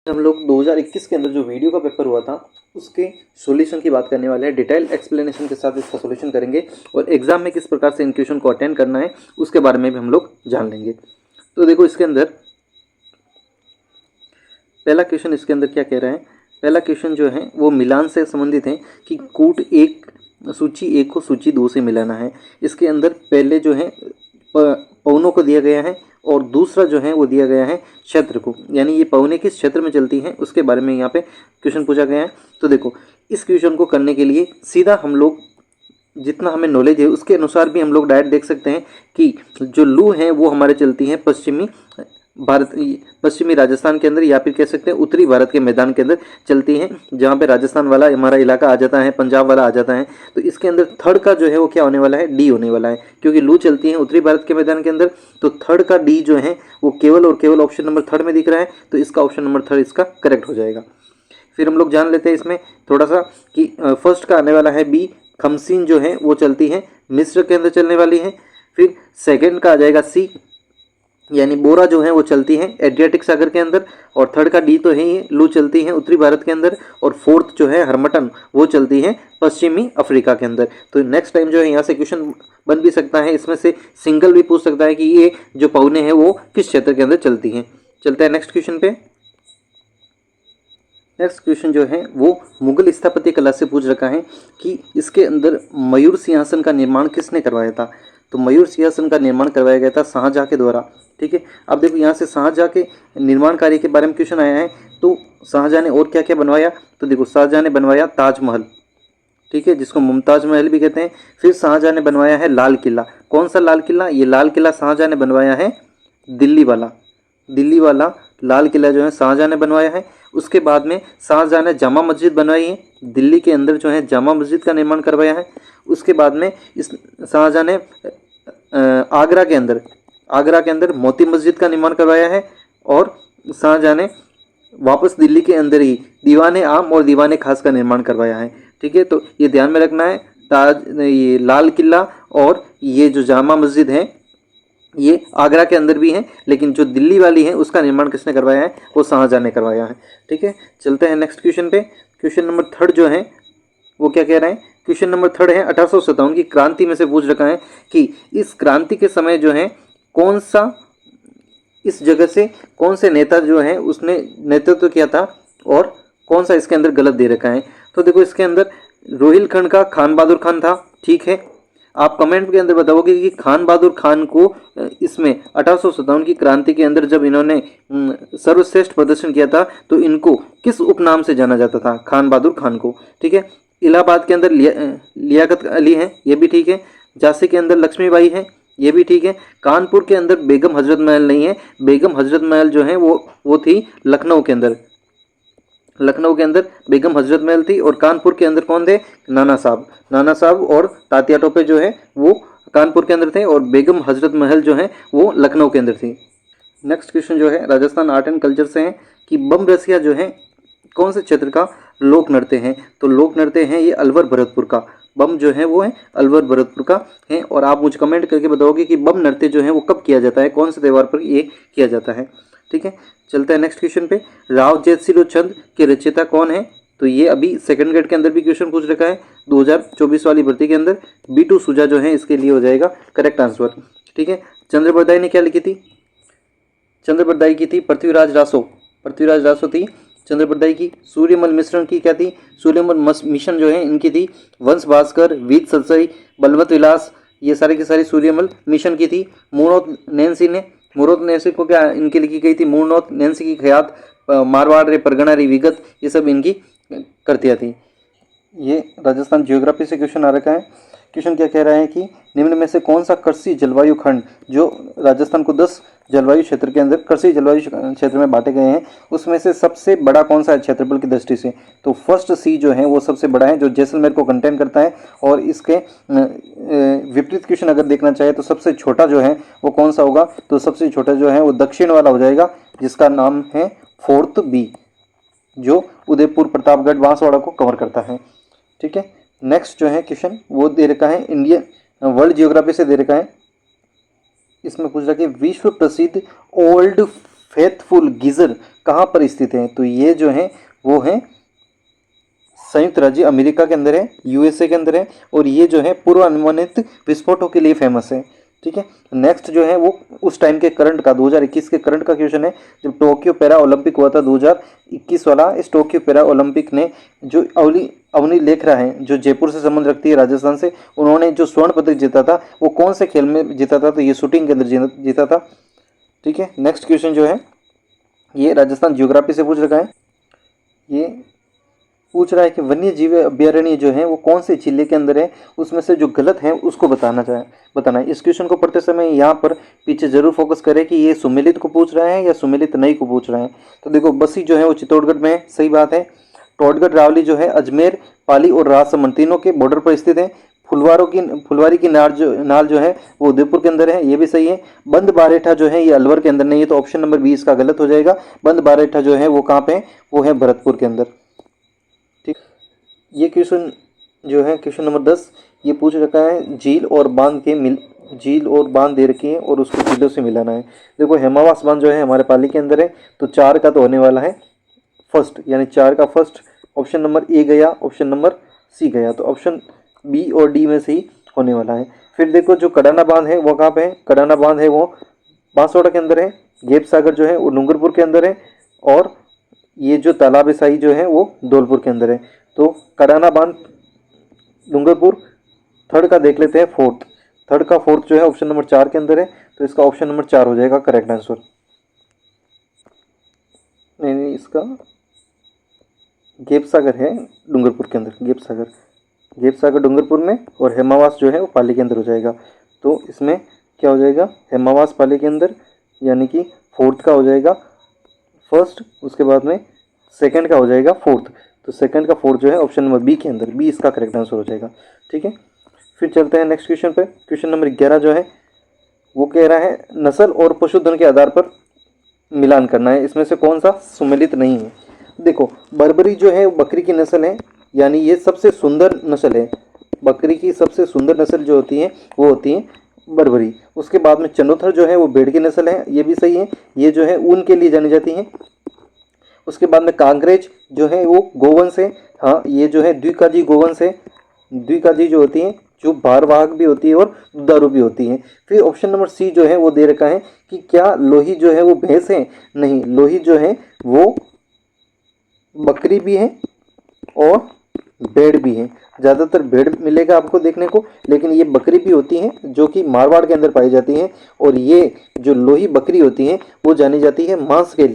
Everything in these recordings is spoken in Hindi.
हम लोग 2021 के अंदर जो वीडियो का पेपर हुआ था उसके सॉल्यूशन की बात करने वाले हैं। डिटेल एक्सप्लेनेशन के साथ इसका सॉल्यूशन करेंगे और एग्जाम में किस प्रकार से इन क्वेश्चन को अटेंड करना है उसके बारे में भी हम लोग जान लेंगे। तो देखो इसके अंदर पहला क्वेश्चन इसके अंदर क्या कह रहा है। पहला क्वेश्चन जो है वो मिलान से संबंधित है कि कूट एक सूची एक को सूची दो से मिलाना है। इसके अंदर पहले जो है पवनों को दिया गया है और दूसरा जो है वो दिया गया है क्षेत्र को, यानी ये पवनें किस क्षेत्र में चलती हैं उसके बारे में यहाँ पे क्वेश्चन पूछा गया है। तो देखो इस क्वेश्चन को करने के लिए सीधा हम लोग जितना हमें नॉलेज है उसके अनुसार भी हम लोग डायरेक्ट देख सकते हैं कि जो लू हैं वो हमारे चलती हैं पश्चिमी राजस्थान के अंदर, या फिर कह सकते हैं उत्तरी भारत के मैदान के अंदर चलती हैं, जहाँ पे राजस्थान वाला हमारा इलाका आ जाता है, पंजाब वाला आ जाता है। तो इसके अंदर थर्ड का जो है वो क्या होने वाला है, डी होने वाला है, क्योंकि लू चलती है उत्तरी भारत के मैदान के अंदर। तो थर्ड का डी जो है वो केवल और केवल ऑप्शन नंबर थर्ड में दिख रहा है, तो इसका ऑप्शन नंबर थर्ड इसका करेक्ट हो जाएगा। फिर हम लोग जान लेते हैं इसमें थोड़ा सा कि फर्स्ट का आने वाला है बी, खमसीन जो है वो चलती है मिस्र के अंदर चलने वाली है। फिर सेकंड का आ जाएगा सी, यानी बोरा जो है वो चलती है एड्रियाटिक सागर के अंदर। और थर्ड का डी तो है ही, लू चलती है उत्तरी भारत के अंदर। और फोर्थ जो है हरमटन वो चलती है पश्चिमी अफ्रीका के अंदर। तो नेक्स्ट टाइम जो है यहाँ से क्वेश्चन बन भी सकता है, इसमें से सिंगल भी पूछ सकता है कि ये जो पवने हैं वो किस क्षेत्र के अंदर चलती हैं। चलते हैं नेक्स्ट क्वेश्चन पे। नेक्स्ट क्वेश्चन जो है वो मुगल स्थापत्य कला से पूछ रखा है कि इसके अंदर मयूर सिंहासन का निर्माण किसने करवाया था। तो मयूर सिंहासन का निर्माण करवाया गया था शाहजहाँ के द्वारा। ठीक है, अब देखो यहाँ से शाहजहाँ के निर्माण कार्य के बारे में क्वेश्चन आया है। तो शाहजहाँ ने और क्या क्या बनवाया, तो देखो शाहजहाँ ने बनवाया ताजमहल, ठीक है, जिसको मुमताज महल भी कहते हैं। फिर शाहजहाँ ने बनवाया है लाल किला। कौन सा लाल किला, ये लाल किला शाहजहाँ ने बनवाया है दिल्ली वाला लाल किला जो है शाहजहाँ ने बनवाया है। उसके बाद में शाहजहाँ ने जामा मस्जिद बनवाई है, दिल्ली के अंदर जो है जामा मस्जिद का निर्माण करवाया है। उसके बाद में इस शाहजहाँ ने आगरा के अंदर मोती मस्जिद का निर्माण करवाया है। और शाहजहाँ ने वापस दिल्ली के अंदर ही दीवाने आम और दीवाने खास का निर्माण करवाया है। ठीक है, तो ये ध्यान में रखना है, ये लाल किला और ये जो जामा मस्जिद है ये आगरा के अंदर भी है, लेकिन जो दिल्ली वाली है उसका निर्माण किसने करवाया है, वो शाहजहाँ ने करवाया है। ठीक है, चलते हैं नेक्स्ट क्वेश्चन पे। क्वेश्चन नंबर थर्ड जो है वो क्या कह रहे हैं, क्वेश्चन नंबर थर्ड है 1857 की क्रांति में से पूछ रखा है कि इस क्रांति के समय जो है कौन सा, इस जगह से कौन से नेता जो है उसने नेतृत्व किया था और कौन सा इसके अंदर गलत दे रखा है। तो देखो इसके अंदर रोहिलखंड का खान बहादुर खान था। ठीक है, आप कमेंट के अंदर बताओगे कि खान बहादुर खान को इसमें 1857 की क्रांति के अंदर जब इन्होंने सर्वश्रेष्ठ प्रदर्शन किया था तो इनको किस उपनाम से जाना जाता था, खान बहादुर खान को। ठीक है, इलाहाबाद के अंदर लियाकत अली है, ये भी ठीक है। झांसी के अंदर लक्ष्मीबाई है, ये भी ठीक है। कानपुर के अंदर बेगम हजरत महल नहीं है, बेगम हजरत महल जो है वो थी लखनऊ के अंदर। लखनऊ के अंदर बेगम हजरत महल थी। और कानपुर के अंदर कौन थे, नाना साहब और तात्या टोपे जो है वो कानपुर के अंदर थे और बेगम हजरत महल जो है वो लखनऊ के अंदर थी। नेक्स्ट क्वेश्चन जो है राजस्थान आर्ट एंड कल्चर से है कि बम रसिया जो है कौन से क्षेत्र का लोक नृत्य है। तो लोक नृत्य है ये अलवर भरतपुर का, बम जो है वो है अलवर भरतपुर का है। और आप मुझे कमेंट करके बताओगे कि बम नृत्य जो है वो कब किया जाता है, कौन से त्यौहार पर ये किया जाता है। ठीक है, चलते हैं नेक्स्ट क्वेश्चन पे। राव जयसिंह छंद के रचयिता कौन है। तो ये अभी सेकंड ग्रेड के अंदर भी क्वेश्चन पूछ रखा है 2024 वाली भर्ती के अंदर। B2 सुजा जो है इसके लिए हो जाएगा करेक्ट आंसर। ठीक है, चंद्रबरदाई ने क्या लिखी थी, चंद्रबरदाई की थी पृथ्वीराज रासो थी चंद्रबरदाई की। सूर्यमल मिश्रण की क्या थी, सूर्यमल मिशन जो है इनकी थी वंश भास्कर, वीत सलसई, बलवंत विलास, ये सारी की सारी सूर्यमल मिशन की थी। मुरोत नैंसी को क्या इनकी लिखी गई थी, मुरनोत नैंसी की खयात, मारवाड़ रे परगना री विगत, ये सब इनकी कृतियाँ थी। ये राजस्थान जियोग्राफी से क्वेश्चन आ रखा है। क्वेश्चन क्या कह रहा है कि निम्न में से कौन सा कृषि जलवायु खंड, जो राजस्थान को 10 जलवायु क्षेत्र के अंदर कृषि जलवायु क्षेत्र में बांटे गए हैं, उसमें से सबसे बड़ा कौन सा है क्षेत्रफल की दृष्टि से। तो फर्स्ट सी जो है वो सबसे बड़ा है, जो जैसलमेर को कंटेन करता है। और इसके विपरीत क्वेश्चन अगर देखना चाहे तो सबसे छोटा जो है वो कौन सा होगा, तो सबसे छोटा जो है वो दक्षिण वाला हो जाएगा, जिसका नाम है फोर्थ बी, जो उदयपुर, प्रतापगढ़, बांसवाड़ा को कवर करता है। ठीक है, नेक्स्ट जो है क्वेश्चन वो दे रखा है इंडियन वर्ल्ड जियोग्राफी से दे रखा है। इसमें पूछ रहा है कि विश्व प्रसिद्ध ओल्ड फेथफुल गीजर कहाँ पर स्थित है? तो ये जो है वो है संयुक्त राज्य अमेरिका के अंदर है, यूएसए के अंदर है, और ये जो है पूर्व अनुमानित विस्फोटों के लिए फेमस है। ठीक है, नेक्स्ट जो है वो उस टाइम के करंट का 2021 के करंट का क्वेश्चन है। जब टोक्यो पैरा ओलंपिक हुआ था 2021 वाला, इस टोक्यो पैरा ओलंपिक ने जो अवनी लेखरा है जो जयपुर से संबंध रखती है राजस्थान से, उन्होंने जो स्वर्ण पदक जीता था वो कौन से खेल में जीता था? तो ये शूटिंग के अंदर जीता था। ठीक है, नेक्स्ट क्वेश्चन जो है ये राजस्थान जियोग्राफी से पूछ रखा है। ये पूछ रहा है कि वन्य जीव अभ्यारण्य जो है वो कौन से जिले के अंदर है, उसमें से जो गलत है उसको बताना है। इस क्वेश्चन को पढ़ते समय यहाँ पर पीछे जरूर फोकस करें कि ये सुमेलित को पूछ रहा है या सुमेलित नई को पूछ रहा है। तो देखो, बसी जो है वो चित्तौड़गढ़ में है, सही बात है। टोटगढ़ रावली जो है अजमेर, पाली और राजसमंद तीनों के बॉर्डर पर स्थित है। फुलवारी की नाल जो है वो उदयपुर के अंदर है, ये भी सही है। बंद बारेठा जो है ये अलवर के अंदर नहीं है, तो ऑप्शन नंबर 20 का गलत हो जाएगा। बंद बारेठा जो है वो कहाँ पे है? वो है भरतपुर के अंदर। ठीक, ये क्वेश्चन जो है क्वेश्चन नंबर 10 ये पूछ रखा है झील और बांध दे रखी है और उसको झीलों से मिलाना है। देखो, हेमावास बांध जो है हमारे पाली के अंदर है, तो 4 का तो होने वाला है फर्स्ट, यानी 4 का फर्स्ट। ऑप्शन नंबर ए गया, ऑप्शन नंबर सी गया, तो ऑप्शन बी और डी में से ही होने वाला है। फिर देखो, जो कडाना बांध है वो कहाँ पे है? कडाना बांध है वो बांसवाड़ा के अंदर है। गेप सागर जो है वो डूंगरपुर के अंदर है, और ये जो तालाब साई जो है वो धौलपुर के अंदर है। तो कडाना बांध डूंगरपुर। थर्ड का देख लेते हैं, थर्ड का फोर्थ जो है ऑप्शन नंबर 4 के अंदर है, तो इसका ऑप्शन नंबर 4 हो जाएगा करेक्ट आंसर। नहीं, इसका गेप सागर है डूंगरपुर के अंदर, गेप सागर डूंगरपुर में, और हेमावास जो है वो पाली के अंदर हो जाएगा। तो इसमें क्या हो जाएगा? हेमावास पाली के अंदर, यानी कि फोर्थ का हो जाएगा फर्स्ट, उसके बाद में सेकंड का हो जाएगा फोर्थ। तो सेकंड का फोर्थ जो है ऑप्शन नंबर बी के अंदर, बी इसका करेक्ट आंसर हो जाएगा। ठीक है, फिर चलते हैं नेक्स्ट क्वेश्चन पे। क्वेश्चन नंबर 11 जो है वो कह रहा है नस्ल और पशुधन के आधार पर मिलान करना है, इसमें से कौन सा सुमेलित नहीं है? देखो, बर्बरी जो है वो बकरी की नस्ल है, यानी ये सबसे सुंदर नस्ल है। बकरी की सबसे सुंदर नस्ल जो होती है वो होती है बर्बरी। उसके बाद में चनोथर जो है वो भेड़ की नस्ल है, ये भी सही है, ये जो है ऊन के लिए जानी जाती है। उसके बाद में कांग्रेज जो है वो गोवंश है, हाँ ये जो है द्विकाजी गोवंश है। द्विकाजी जो होती है जो भारवाहक भी होती है और दुधारू भी होती है। फिर ऑप्शन नंबर सी जो है वो दे रखा है कि क्या लोही जो है वो भैंस है? नहीं, लोही जो है वो बकरी भी है और भेड़ भी है। ज़्यादातर भेड़ मिलेगा आपको देखने को, लेकिन ये बकरी भी होती हैं जो कि मारवाड़ के अंदर पाई जाती हैं। और ये जो लोही बकरी होती है वो जानी जाती है मांस के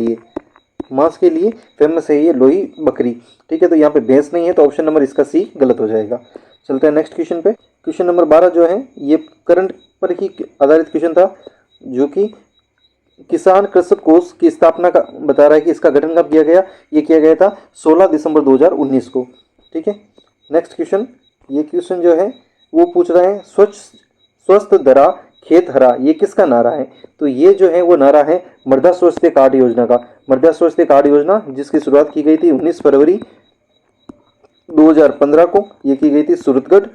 लिए फेमस है ये लोही बकरी। ठीक है, तो यहाँ पे भैंस नहीं है, तो ऑप्शन नंबर इसका सी गलत हो जाएगा। चलते हैं नेक्स्ट क्वेश्चन पे। क्वेश्चन नंबर 12 जो है ये करंट पर ही आधारित क्वेश्चन था, जो कि किसान कृषक कोष की स्थापना का बता रहा है कि इसका गठन कब किया गया? ये किया गया था 16 दिसंबर 2019 को। ठीक है, नेक्स्ट क्वेश्चन। ये क्वेश्चन जो है वो पूछ रहा है स्वस्थ धरा खेत हरा, ये किसका नारा है? तो ये जो है वो नारा है मृदा स्वास्थ्य कार्ड योजना का। मृदा स्वास्थ्य कार्ड योजना जिसकी शुरुआत की गई थी 19 फरवरी 2015 को, ये की गई थी सूरतगढ़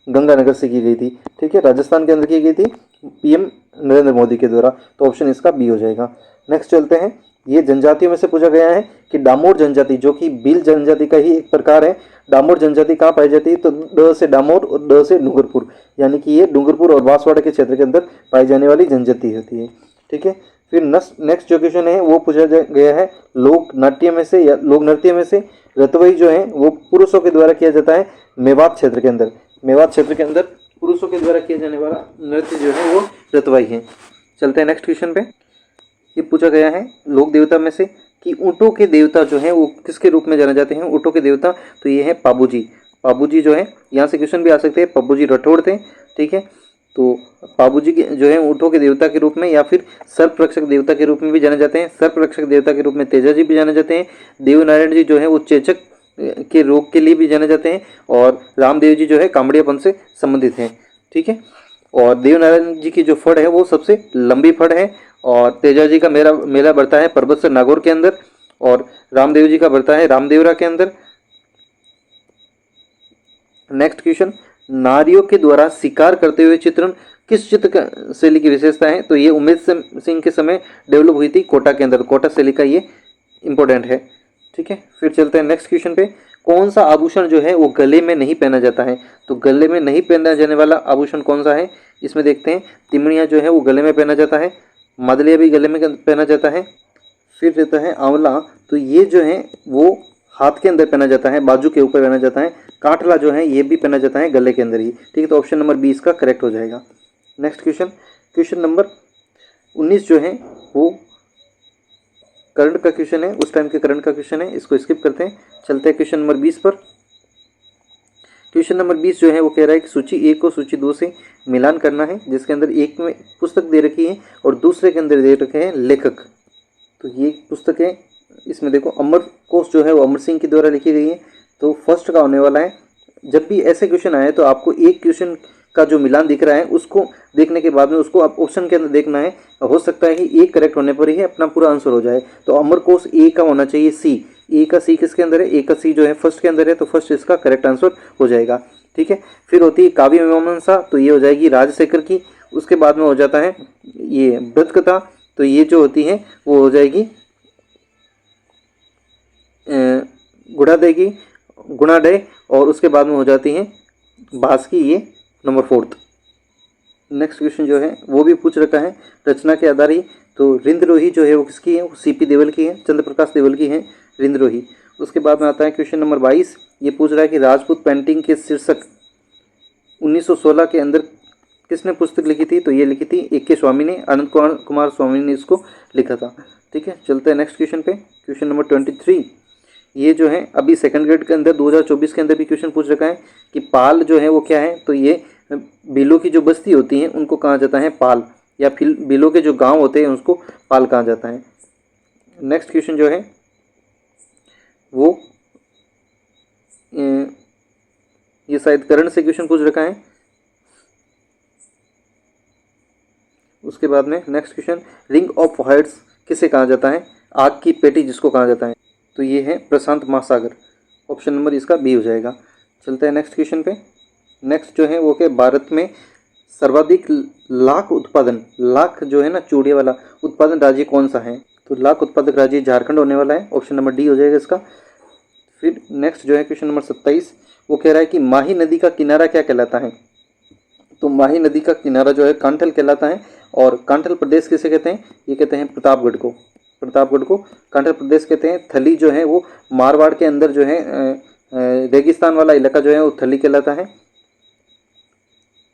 गंगानगर से की गई थी। ठीक है, राजस्थान के अंदर की गई थी पीएम नरेंद्र मोदी के द्वारा, तो ऑप्शन इसका बी हो जाएगा। नेक्स्ट चलते हैं। ये जनजातियों में से पूछा गया है कि डामोर जनजाति जो कि भील जनजाति का ही एक प्रकार है, डामोर जनजाति कहाँ पाई जाती है? तो ड से डामोर और ड से डूंगरपुर, यानी कि ये डूंगरपुर और बांसवाड़ा के क्षेत्र के अंदर पाई जाने वाली जनजाति होती है। ठीक है, फिर नेक्स्ट जो क्वेश्चन है वो पूछा गया है लोक नृत्य में से रतवई जो है वो पुरुषों के द्वारा किया जाता है मेवात क्षेत्र के अंदर पुरुषों के द्वारा किया जाने वाला नृत्य जो है वो रतवाई है। चलते हैं नेक्स्ट क्वेश्चन पे। ये पूछा गया है लोक देवता में से कि ऊँटों के देवता जो है वो किसके रूप में जाने जाते हैं? ऊँटों के देवता, तो ये है पाबूजी जो है, यहाँ से क्वेश्चन भी आ सकते हैं। पाबूजी राठौड़ थे। ठीक है, तो पाबूजी जो है ऊँटों के देवता के रूप में या फिर सर्परक्षक देवता के रूप में भी जाने जाते हैं। सर्परक्षक देवता के रूप में तेजाजी भी जाने जाते हैं। देवनारायण जी जो है वो चेचक के रोग के लिए भी जाने जाते हैं, और रामदेव जी जो है कामड़ियापन से संबंधित हैं। ठीक है, और देवनारायण जी की जो फड़ है वो सबसे लंबी फड़ है, और तेजाजी का मेला बढ़ता है परबतसर नागौर के अंदर, और रामदेव जी का बढ़ता है रामदेवरा के अंदर। नेक्स्ट क्वेश्चन, नारियों के द्वारा शिकार करते हुए चित्रण किस चित्र शैली की विशेषता है? तो ये उमेद सिंह के समय डेवलप हुई थी कोटा के अंदर, कोटा शैली का ये इंपॉर्टेंट है। ठीक है, फिर चलते हैं नेक्स्ट क्वेश्चन पे। कौन सा आभूषण जो है वो गले में नहीं पहना जाता है? तो गले में नहीं पहना जाने वाला आभूषण कौन सा है? इसमें देखते हैं, तिमड़िया जो है वो गले में पहना जाता है, मदलिया भी गले में पहना जाता है। फिर रहता है आंवला, तो ये जो है वो हाथ के अंदर पहना जाता है, बाजू के ऊपर पहना जाता है। काठला जो है ये भी पहना जाता है गले के अंदर ही। ठीक है, तो ऑप्शन नंबर 20 का करेक्ट हो जाएगा। नेक्स्ट क्वेश्चन, क्वेश्चन नंबर 19 जो है वो करंट का क्वेश्चन है, उस टाइम के करंट का क्वेश्चन है, इसको स्किप करते हैं। चलते हैं क्वेश्चन नंबर 20 पर। क्वेश्चन नंबर 20 जो है वो कह रहा है कि सूची 1 को सूची 2 से मिलान करना है, जिसके अंदर एक में पुस्तक दे रखी है और दूसरे के अंदर दे रखे हैं लेखक। तो ये पुस्तक है, इसमें देखो अमर कोश जो है वो अमर सिंह के द्वारा लिखी गई है, तो फर्स्ट का होने वाला है। जब भी ऐसे क्वेश्चन आए तो आपको एक क्वेश्चन का जो मिलान दिख रहा है उसको देखने के बाद में उसको आप ऑप्शन के अंदर देखना है। हो सकता है कि एक करेक्ट होने पर ही अपना पूरा आंसर हो जाए। तो अमर कोश ए का होना चाहिए सी। ए का सी किसके अंदर है? ए का सी जो है फर्स्ट के अंदर है, तो फर्स्ट इसका करेक्ट आंसर हो जाएगा। ठीक है, फिर होती है काव्य मीमांसा, तो ये हो जाएगी राजशेखर की। उसके बाद में हो जाता है ये व्रत कथा, तो ये जो होती है वो हो जाएगी गुणाडय, और उसके बाद में हो जाती है भास की, ये नंबर 4। नेक्स्ट क्वेश्चन जो है वो भी पूछ रखा है रचना के आधार ही। तो रिंद्रोही जो है वो किसकी है? वो सीपी देवल की है, चंद्र प्रकाश देवल की है रिंद्रोही। उसके बाद में आता है क्वेश्चन नंबर 22। ये पूछ रहा है कि राजपूत पेंटिंग के शीर्षक 1916 के अंदर किसने पुस्तक लिखी थी? तो ये लिखी थी AK स्वामी ने, आनंद कुमार स्वामी ने इसको लिखा था। ठीक है, चलते हैं नेक्स्ट क्वेश्चन पे। Question number 23। ये जो है अभी सेकंड ग्रेड के अंदर 2024 के अंदर भी क्वेश्चन पूछ रखा है कि पाल जो है वो क्या है? तो ये भीलों की जो बस्ती होती है उनको कहा जाता है पाल, या फिर भीलों के जो गांव होते हैं उसको पाल कहा जाता है। नेक्स्ट क्वेश्चन जो है वो ये शायद करण से क्वेश्चन पूछ रखा है। उसके बाद में next question, ring of fires किसे कहा जाता है? आग की पेटी जिसको कहा जाता है, तो ये है प्रशांत महासागर। ऑप्शन नंबर इसका बी हो जाएगा। चलते हैं नेक्स्ट क्वेश्चन पे। नेक्स्ट जो है वो क्या, भारत में सर्वाधिक लाख उत्पादन, लाख जो है ना चूड़िया वाला उत्पादन राज्य कौन सा है? तो लाख उत्पादक राज्य झारखंड होने वाला है, ऑप्शन नंबर डी हो जाएगा इसका। फिर नेक्स्ट जो है क्वेश्चन नंबर 27, वो कह रहा है कि माही नदी का किनारा क्या कहलाता है? तो माही नदी का किनारा जो है कांठल कहलाता है। और कांठल प्रदेश किसे कहते हैं? ये कहते हैं प्रतापगढ़ को, प्रतापगढ़ को कांठल प्रदेश कहते हैं। थली जो है वो मारवाड़ के अंदर जो है रेगिस्तान वाला इलाका जो है वो थली कहलाता है।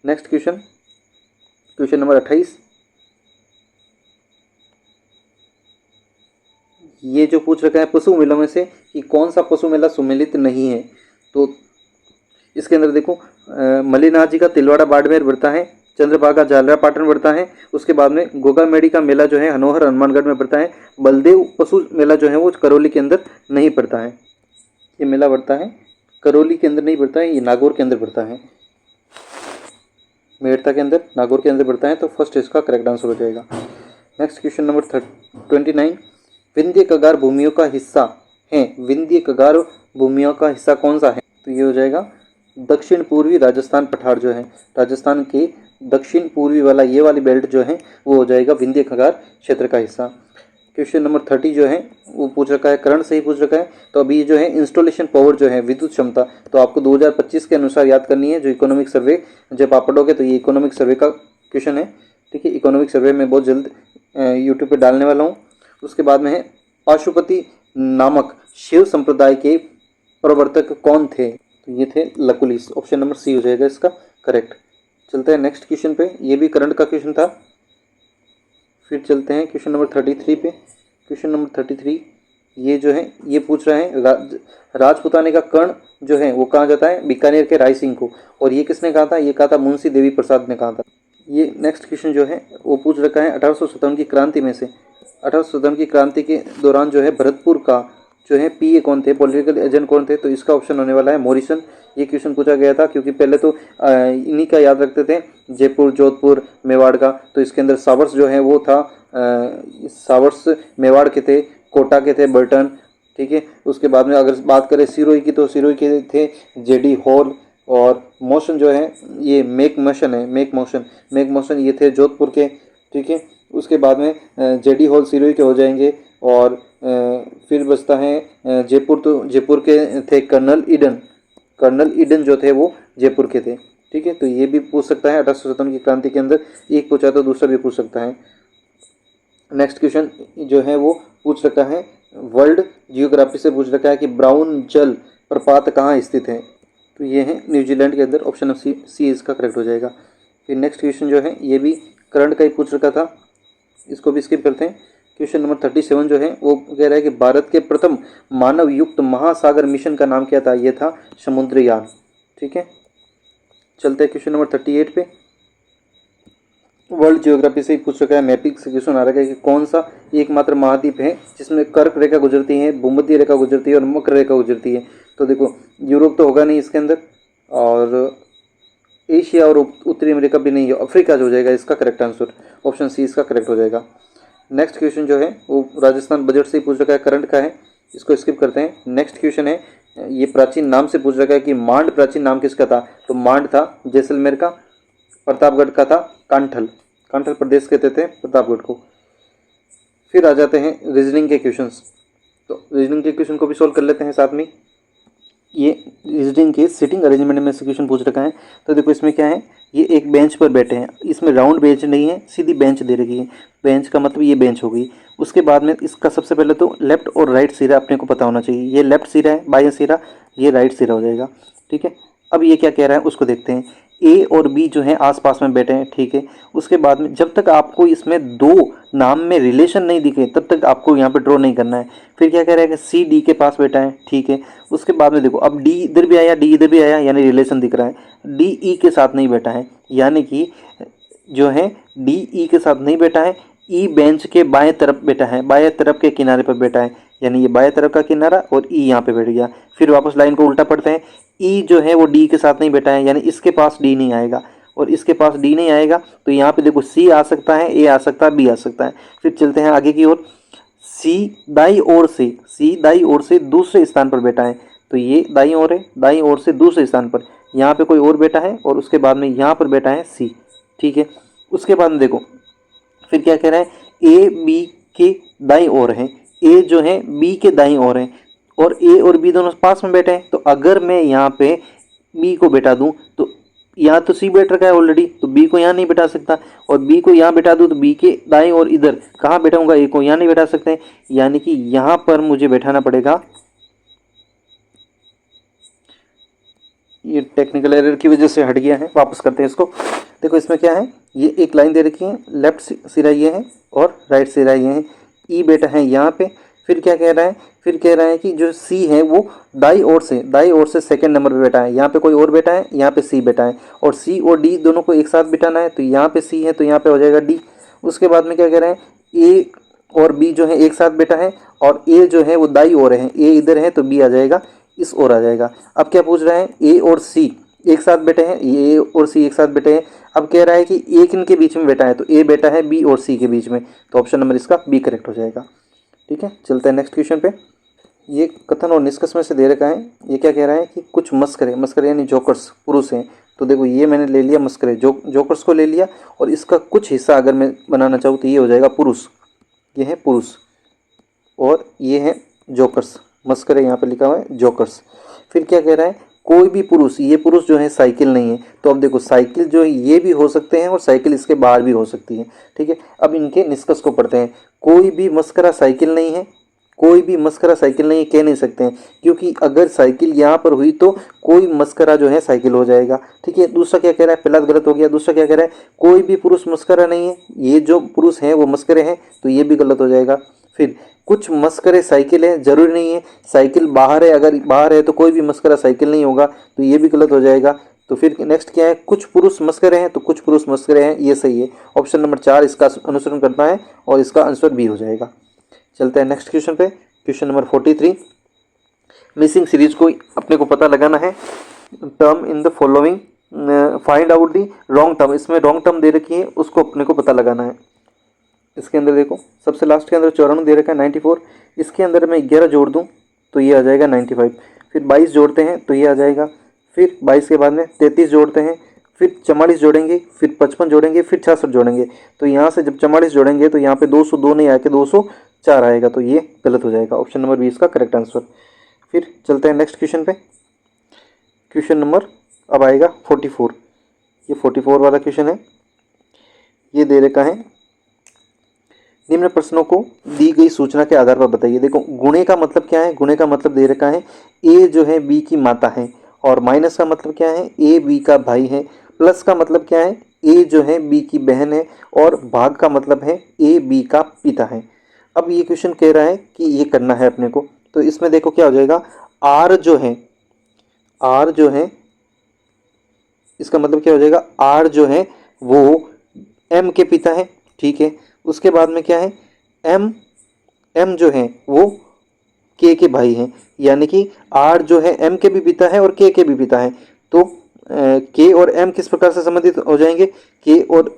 Next question, question number 28। ये जो पूछ रखा है पशु मेलों में से कि कौन सा पशु मेला सुमेलित नहीं है? तो इसके अंदर देखो मल्लिनाथ जी का तिलवाड़ा बाड़मेर बढ़ता है, चंद्रभागा झालरापाटन बढ़ता है। उसके बाद में गोगामेड़ी का मेला जो है हनोहर हनुमानगढ़ में पड़ता है। बलदेव पशु मेला जो है वो करौली के अंदर नहीं पड़ता है। ये मेला बढ़ता है करौली के अंदर नहीं पड़ता है, ये नागौर के अंदर पड़ता है, मेड़ता के अंदर, नागौर के अंदर पड़ता है। तो फर्स्ट इसका करेक्ट आंसर हो जाएगा। नेक्स्ट क्वेश्चन नंबर 29, विंध्य कगार भूमियों का हिस्सा है, विंध्य कगार भूमियों का हिस्सा कौन सा है? तो ये हो जाएगा दक्षिण पूर्वी राजस्थान पठार जो है, राजस्थान के दक्षिण पूर्वी वाला ये वाली बेल्ट जो है वो हो जाएगा विंध्य कगार क्षेत्र का हिस्सा। क्वेश्चन नंबर 30 जो है वो पूछ रखा है, करण से ही पूछ रखा है। तो अभी जो है इंस्टॉलेशन पावर जो है विद्युत क्षमता, तो आपको 2025 के अनुसार याद करनी है। जो इकोनॉमिक सर्वे जब आप पढ़ोगे तो ये इकोनॉमिक सर्वे का क्वेश्चन है। ठीक है, इकोनॉमिक सर्वे में बहुत जल्द यूट्यूब पे डालने वाला हूँ। उसके बाद में है पाशुपति नामक शिव संप्रदाय के प्रवर्तक कौन थे? तो ये थे लकुलिस, ऑप्शन नंबर सी हो जाएगा इसका करेक्ट। चलते हैं नेक्स्ट क्वेश्चन पे, ये भी करंट का क्वेश्चन था। फिर चलते हैं क्वेश्चन नंबर 33 पे। क्वेश्चन नंबर 33 ये जो है ये पूछ रहे हैं राजपुताने का कर्ण जो है वो कहा जाता है बीकानेर के राय सिंह को, और ये किसने कहा था? ये कहा था मुंशी देवी प्रसाद ने कहा था। ये नेक्स्ट क्वेश्चन जो है वो पूछ रखा है 1857 की क्रांति में से, 1857 की क्रांति के दौरान जो है भरतपुर का जो है पीए कौन थे, पॉलिटिकल एजेंट कौन थे? तो इसका ऑप्शन होने वाला है मॉरिसन। ये क्वेश्चन पूछा गया था क्योंकि पहले तो इन्हीं का याद रखते थे, जयपुर, जोधपुर, मेवाड़ का। तो इसके अंदर सावर्स जो है वो था, सावर्स मेवाड़ के थे, कोटा के थे बर्टन। ठीक है, उसके बाद में अगर बात करें सिरोही की तो सिरोही के थे JD हॉल। और मोशन जो है ये मेक मोशन है, मेक मोशन ये थे जोधपुर के, ठीक है। उसके बाद में जेडी हॉल सिरोही के हो जाएंगे। और फिर बचता है जयपुर, तो जयपुर के थे कर्नल ईडन जो थे वो जयपुर के थे, ठीक है। तो ये भी पूछ सकता है 1857 की क्रांति के अंदर, एक पूछा तो दूसरा भी पूछ सकता है। नेक्स्ट क्वेश्चन जो है वो पूछ रखा है वर्ल्ड जियोग्राफी से पूछ रखा है कि ब्राउन जल प्रपात कहाँ स्थित है, तो ये है न्यूजीलैंड के अंदर, ऑप्शन सी इसका करेक्ट हो जाएगा। फिर नेक्स्ट क्वेश्चन जो है ये भी करंट का ही पूछ रखा था, इसको भी स्किप करते हैं। क्वेश्चन नंबर 37 जो है वो कह रहा है कि भारत के प्रथम मानव युक्त महासागर मिशन का नाम क्या था, ये था समुद्रयान, ठीक है। चलते हैं क्वेश्चन नंबर 38 पे। वर्ल्ड जियोग्राफी से ही पूछ रखा है, मैपिंग से क्वेश्चन आ रहा है कि कौन सा एकमात्र महाद्वीप है जिसमें कर्क रेखा गुजरती है, भूमध्य रेखा गुजरती है और मकर रेखा गुजरती है। तो देखो यूरोप तो होगा नहीं इसके अंदर, और एशिया और उत्तरी अमेरिका भी नहीं है, अफ्रीका जो हो जाएगा इसका करेक्ट आंसर, ऑप्शन सी इसका करेक्ट हो जाएगा। नेक्स्ट क्वेश्चन जो है वो राजस्थान बजट से ही पूछ रखा है, करंट का है, इसको स्किप करते हैं। नेक्स्ट क्वेश्चन है ये प्राचीन नाम से पूछ रखा है कि मांड प्राचीन नाम किसका था, तो मांड था जैसलमेर का, प्रतापगढ़ का था कांठल प्रदेश कहते थे प्रतापगढ़ को। फिर आ जाते हैं रीजनिंग के क्वेश्चंस, तो रीजनिंग के क्वेश्चन को भी सॉल्व कर लेते हैं साथ में। ये रीजनिंग के सिटिंग अरेंजमेंट में से क्वेश्चन पूछ रखा है। तो देखो इसमें क्या है, ये एक बेंच पर बैठे हैं, इसमें राउंड बेंच नहीं है, सीधी बेंच दे रखी है, बेंच का मतलब ये बेंच हो गई। उसके बाद में इसका सबसे पहले तो लेफ्ट और राइट सिरा अपने को पता होना चाहिए, ये लेफ्ट सिरा है, बायां सिरा, ये राइट सिरा हो जाएगा, ठीक है। अब ये क्या कह रहा है उसको देखते हैं। ए और बी जो है आसपास में बैठे हैं, ठीक है। उसके बाद में जब तक आपको इसमें दो नाम में रिलेशन नहीं दिखे तब तक आपको यहाँ पे ड्रॉ नहीं करना है। फिर क्या कह रहा है कि सी डी के पास बैठा है, ठीक है। उसके बाद में देखो अब डी इधर भी आया, डी इधर भी आया, यानी रिलेशन दिख रहा है। डी ई के साथ नहीं बैठा है, यानी कि जो है डी ई के साथ नहीं बैठा है, ई बेंच के बाएं तरफ बैठा है, बाएं तरफ के किनारे पर बैठा है, यानी ये बाएं तरफ का किनारा और ई यहाँ पे बैठ गया। फिर वापस लाइन को उल्टा पढ़ते हैं, ई जो है वो डी के साथ नहीं बैठा है, यानी इसके पास डी नहीं आएगा और इसके पास डी नहीं आएगा, तो यहाँ पे देखो सी आ सकता है, ए आ सकता है, बी आ सकता है। फिर चलते हैं आगे की ओर, सी दाई ओर से दूसरे स्थान पर बैठा है, तो ये दाई ओर है, दाई ओर से दूसरे स्थान पर, यहाँ पे कोई और बैठा है और उसके बाद में यहाँ पर बैठा है सी, ठीक है। उसके बाद में देखो फिर क्या कह रहा है, ए बी के दाई ओर है, ए जो है बी के दाई ओर है और ए और बी दोनों पास में बैठे हैं। तो अगर मैं यहाँ पे बी को बैठा दूँ तो यहाँ तो सी बैठ रखा है ऑलरेडी, तो बी को यहाँ नहीं बैठा सकता, और बी को यहाँ बैठा दूँ तो बी के दाएं और इधर कहाँ बैठाऊंगा, ए को यहाँ नहीं बैठा सकते हैं, यानी कि यहाँ पर मुझे बैठाना पड़ेगा। ये टेक्निकल एरर की वजह से हट गया है, वापस करते हैं इसको। देखो इसमें क्या है, ये एक लाइन दे रखी है, लेफ्ट सिरा ये है और राइट सिरा ये है, ई बेटा है यहाँ पे। फिर क्या कह रहा है, फिर कह रहा है कि जो सी है वो दाई ओर से सेकंड नंबर पे बैठा है, यहाँ पे कोई और बैठा है, यहाँ पे सी बैठा है, और सी और डी दोनों को एक साथ बिठाना है, तो यहाँ पे सी है तो यहाँ पे हो जाएगा डी। उसके बाद में क्या कह रहे हैं, ए और बी जो है एक साथ बैठा है और ए जो है वो दाई ओर है, ए इधर है तो बी आ जाएगा, इस ओर आ जाएगा। अब क्या पूछ रहा है, ए और सी एक साथ बैठे हैं, ए और सी एक साथ बैठे हैं। अब कह रहा है कि एक इनके बीच में बैठा है, तो ए बैठा है बी और सी के बीच में, तो ऑप्शन नंबर इसका बी करेक्ट हो जाएगा, ठीक है। चलते हैं नेक्स्ट क्वेश्चन पे। ये कथन और निष्कर्ष में से दे रखा है, ये क्या कह रहा है कि कुछ मस्करे यानी जोकर्स पुरुष हैं। तो देखो ये मैंने ले लिया मस्करे, जोकर्स को ले लिया, और इसका कुछ हिस्सा अगर मैं बनाना चाहूँ तो ये हो जाएगा पुरुष, ये है पुरुष और ये है जोकर्स, मस्करे यहाँ पे लिखा हुआ है जोकर्स। फिर क्या कह रहा है, कोई भी पुरुष, ये पुरुष जो है साइकिल नहीं है, तो अब देखो साइकिल जो है ये भी हो सकते हैं और साइकिल इसके बाहर भी हो सकती है, ठीक है। अब इनके निष्कर्ष को पढ़ते हैं। कोई भी मस्करा साइकिल नहीं है, कोई भी मस्करा साइकिल नहीं कह नहीं सकते हैं, क्योंकि अगर साइकिल यहाँ पर हुई तो कोई मस्करा जो है साइकिल हो जाएगा, ठीक है। दूसरा क्या कह रहा है, पहला गलत हो गया। दूसरा क्या कह रहा है, कोई भी पुरुष मस्करा नहीं है, ये जो पुरुष हैं वो मस्करे हैं, तो ये भी गलत हो जाएगा। फिर कुछ मस्करे साइकिल है, जरूरी नहीं है साइकिल बाहर है, अगर बाहर है तो कोई भी मस्करा साइकिल नहीं होगा, तो ये भी गलत हो जाएगा। तो फिर नेक्स्ट क्या है, कुछ पुरुष मस्करे हैं, तो कुछ पुरुष मस्करे हैं, ये सही है। ऑप्शन नंबर 4 इसका अनुसरण करना है और इसका आंसर बी हो जाएगा। चलते हैं नेक्स्ट क्वेश्चन पे, क्वेश्चन नंबर 43। मिसिंग सीरीज को अपने को पता लगाना है। Term in the following, find out the wrong term, इसमें रॉन्ग टर्म दे रखी है, उसको अपने को पता लगाना है। इसके अंदर देखो सबसे लास्ट के अंदर 94 दे रखा है 94, इसके अंदर मैं 11 जोड़ दूं तो ये आ जाएगा 95, फिर 22 जोड़ते हैं तो ये आ जाएगा, फिर 22 के बाद में 33 जोड़ते हैं, फिर 44 जोड़ेंगे, फिर 55 जोड़ेंगे, फिर 66 जोड़ेंगे। तो यहाँ से जब 44 जोड़ेंगे तो यहाँ पे 202 नहीं आके 204 आएगा, तो ये गलत हो जाएगा। ऑप्शन नंबर 20 का करेक्ट आंसर। फिर चलते हैं नेक्स्ट क्वेश्चन पे। क्वेश्चन नंबर अब आएगा 44। ये 44 वाला क्वेश्चन है। ये दे रखा है, निम्न प्रश्नों को दी गई सूचना के आधार पर बताइए। देखो गुणे का मतलब क्या है, गुणे का मतलब दे रखा है ए जो है बी की माता है, और माइनस का मतलब क्या है ए बी का भाई है, प्लस का मतलब क्या है ए जो है बी की बहन है, और भाग का मतलब है ए बी का पिता है। अब ये क्वेश्चन कह रहा है कि ये करना है अपने को, तो इसमें देखो क्या हो जाएगा, आर जो है, आर जो है इसका मतलब क्या हो जाएगा, आर जो है वो एम के पिता है, ठीक है। उसके बाद में क्या है, एम, एम जो है वो के भाई हैं, यानी कि आर जो है एम के भी पिता है और के भी पिता है। तो के और एम किस प्रकार से संबंधित हो जाएंगे, के और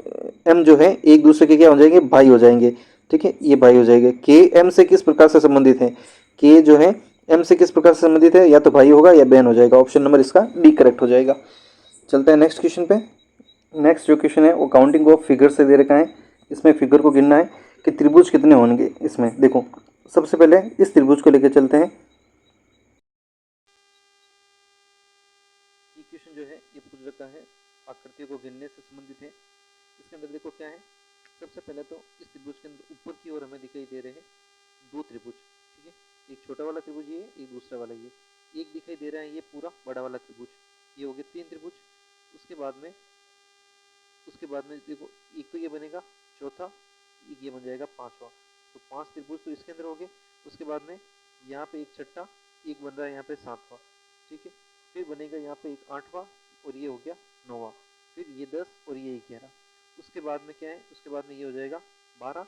एम जो है एक दूसरे के क्या हो जाएंगे, भाई हो जाएंगे, ठीक है, ये भाई हो जाएंगे। के एम से किस प्रकार से संबंधित है, के जो है एम से किस प्रकार से संबंधित है, या तो भाई होगा या बहन हो जाएगा। ऑप्शन नंबर इसका डी करेक्ट हो जाएगा। चलते हैं नेक्स्ट क्वेश्चन पे। नेक्स्ट जो क्वेश्चन है वो काउंटिंग ऑफ फिगर से दे रखा है। इसमें फिगर को गिनना है कि त्रिभुज कितने होंगे। इसमें देखो सबसे पहले इस त्रिभुज को लेकर चलते हैं। ये क्वेश्चन जो है ये पूछ रखा है आकृतियों को गिनने से संबंधित है। इसके अंदर देखो क्या है, सबसे पहले तो इस त्रिभुज के अंदर ऊपर की ओर हमें दिखाई दे रहे हैं दो त्रिभुज, ठीक है। एक छोटा वाला त्रिभुज ये, एक दूसरा वाला ये, एक दिखाई दे रहा है ये पूरा बड़ा वाला त्रिभुज। ये हो गए 3 त्रिभुज। उसके बाद में देखो एक तो ये बनेगा चौथा, एक ये बन जाएगा पांचवा। तो 5 त्रिभुज तो इसके अंदर हो गए। उसके बाद में यहाँ पे एक छठा, एक बन रहा है यहाँ पे 7वां, ठीक है। फिर बनेगा यहाँ पे एक 8वां, और ये हो गया 9वां। फिर ये 10 और ये 11। उसके बाद में क्या है, उसके बाद में ये हो जाएगा 12,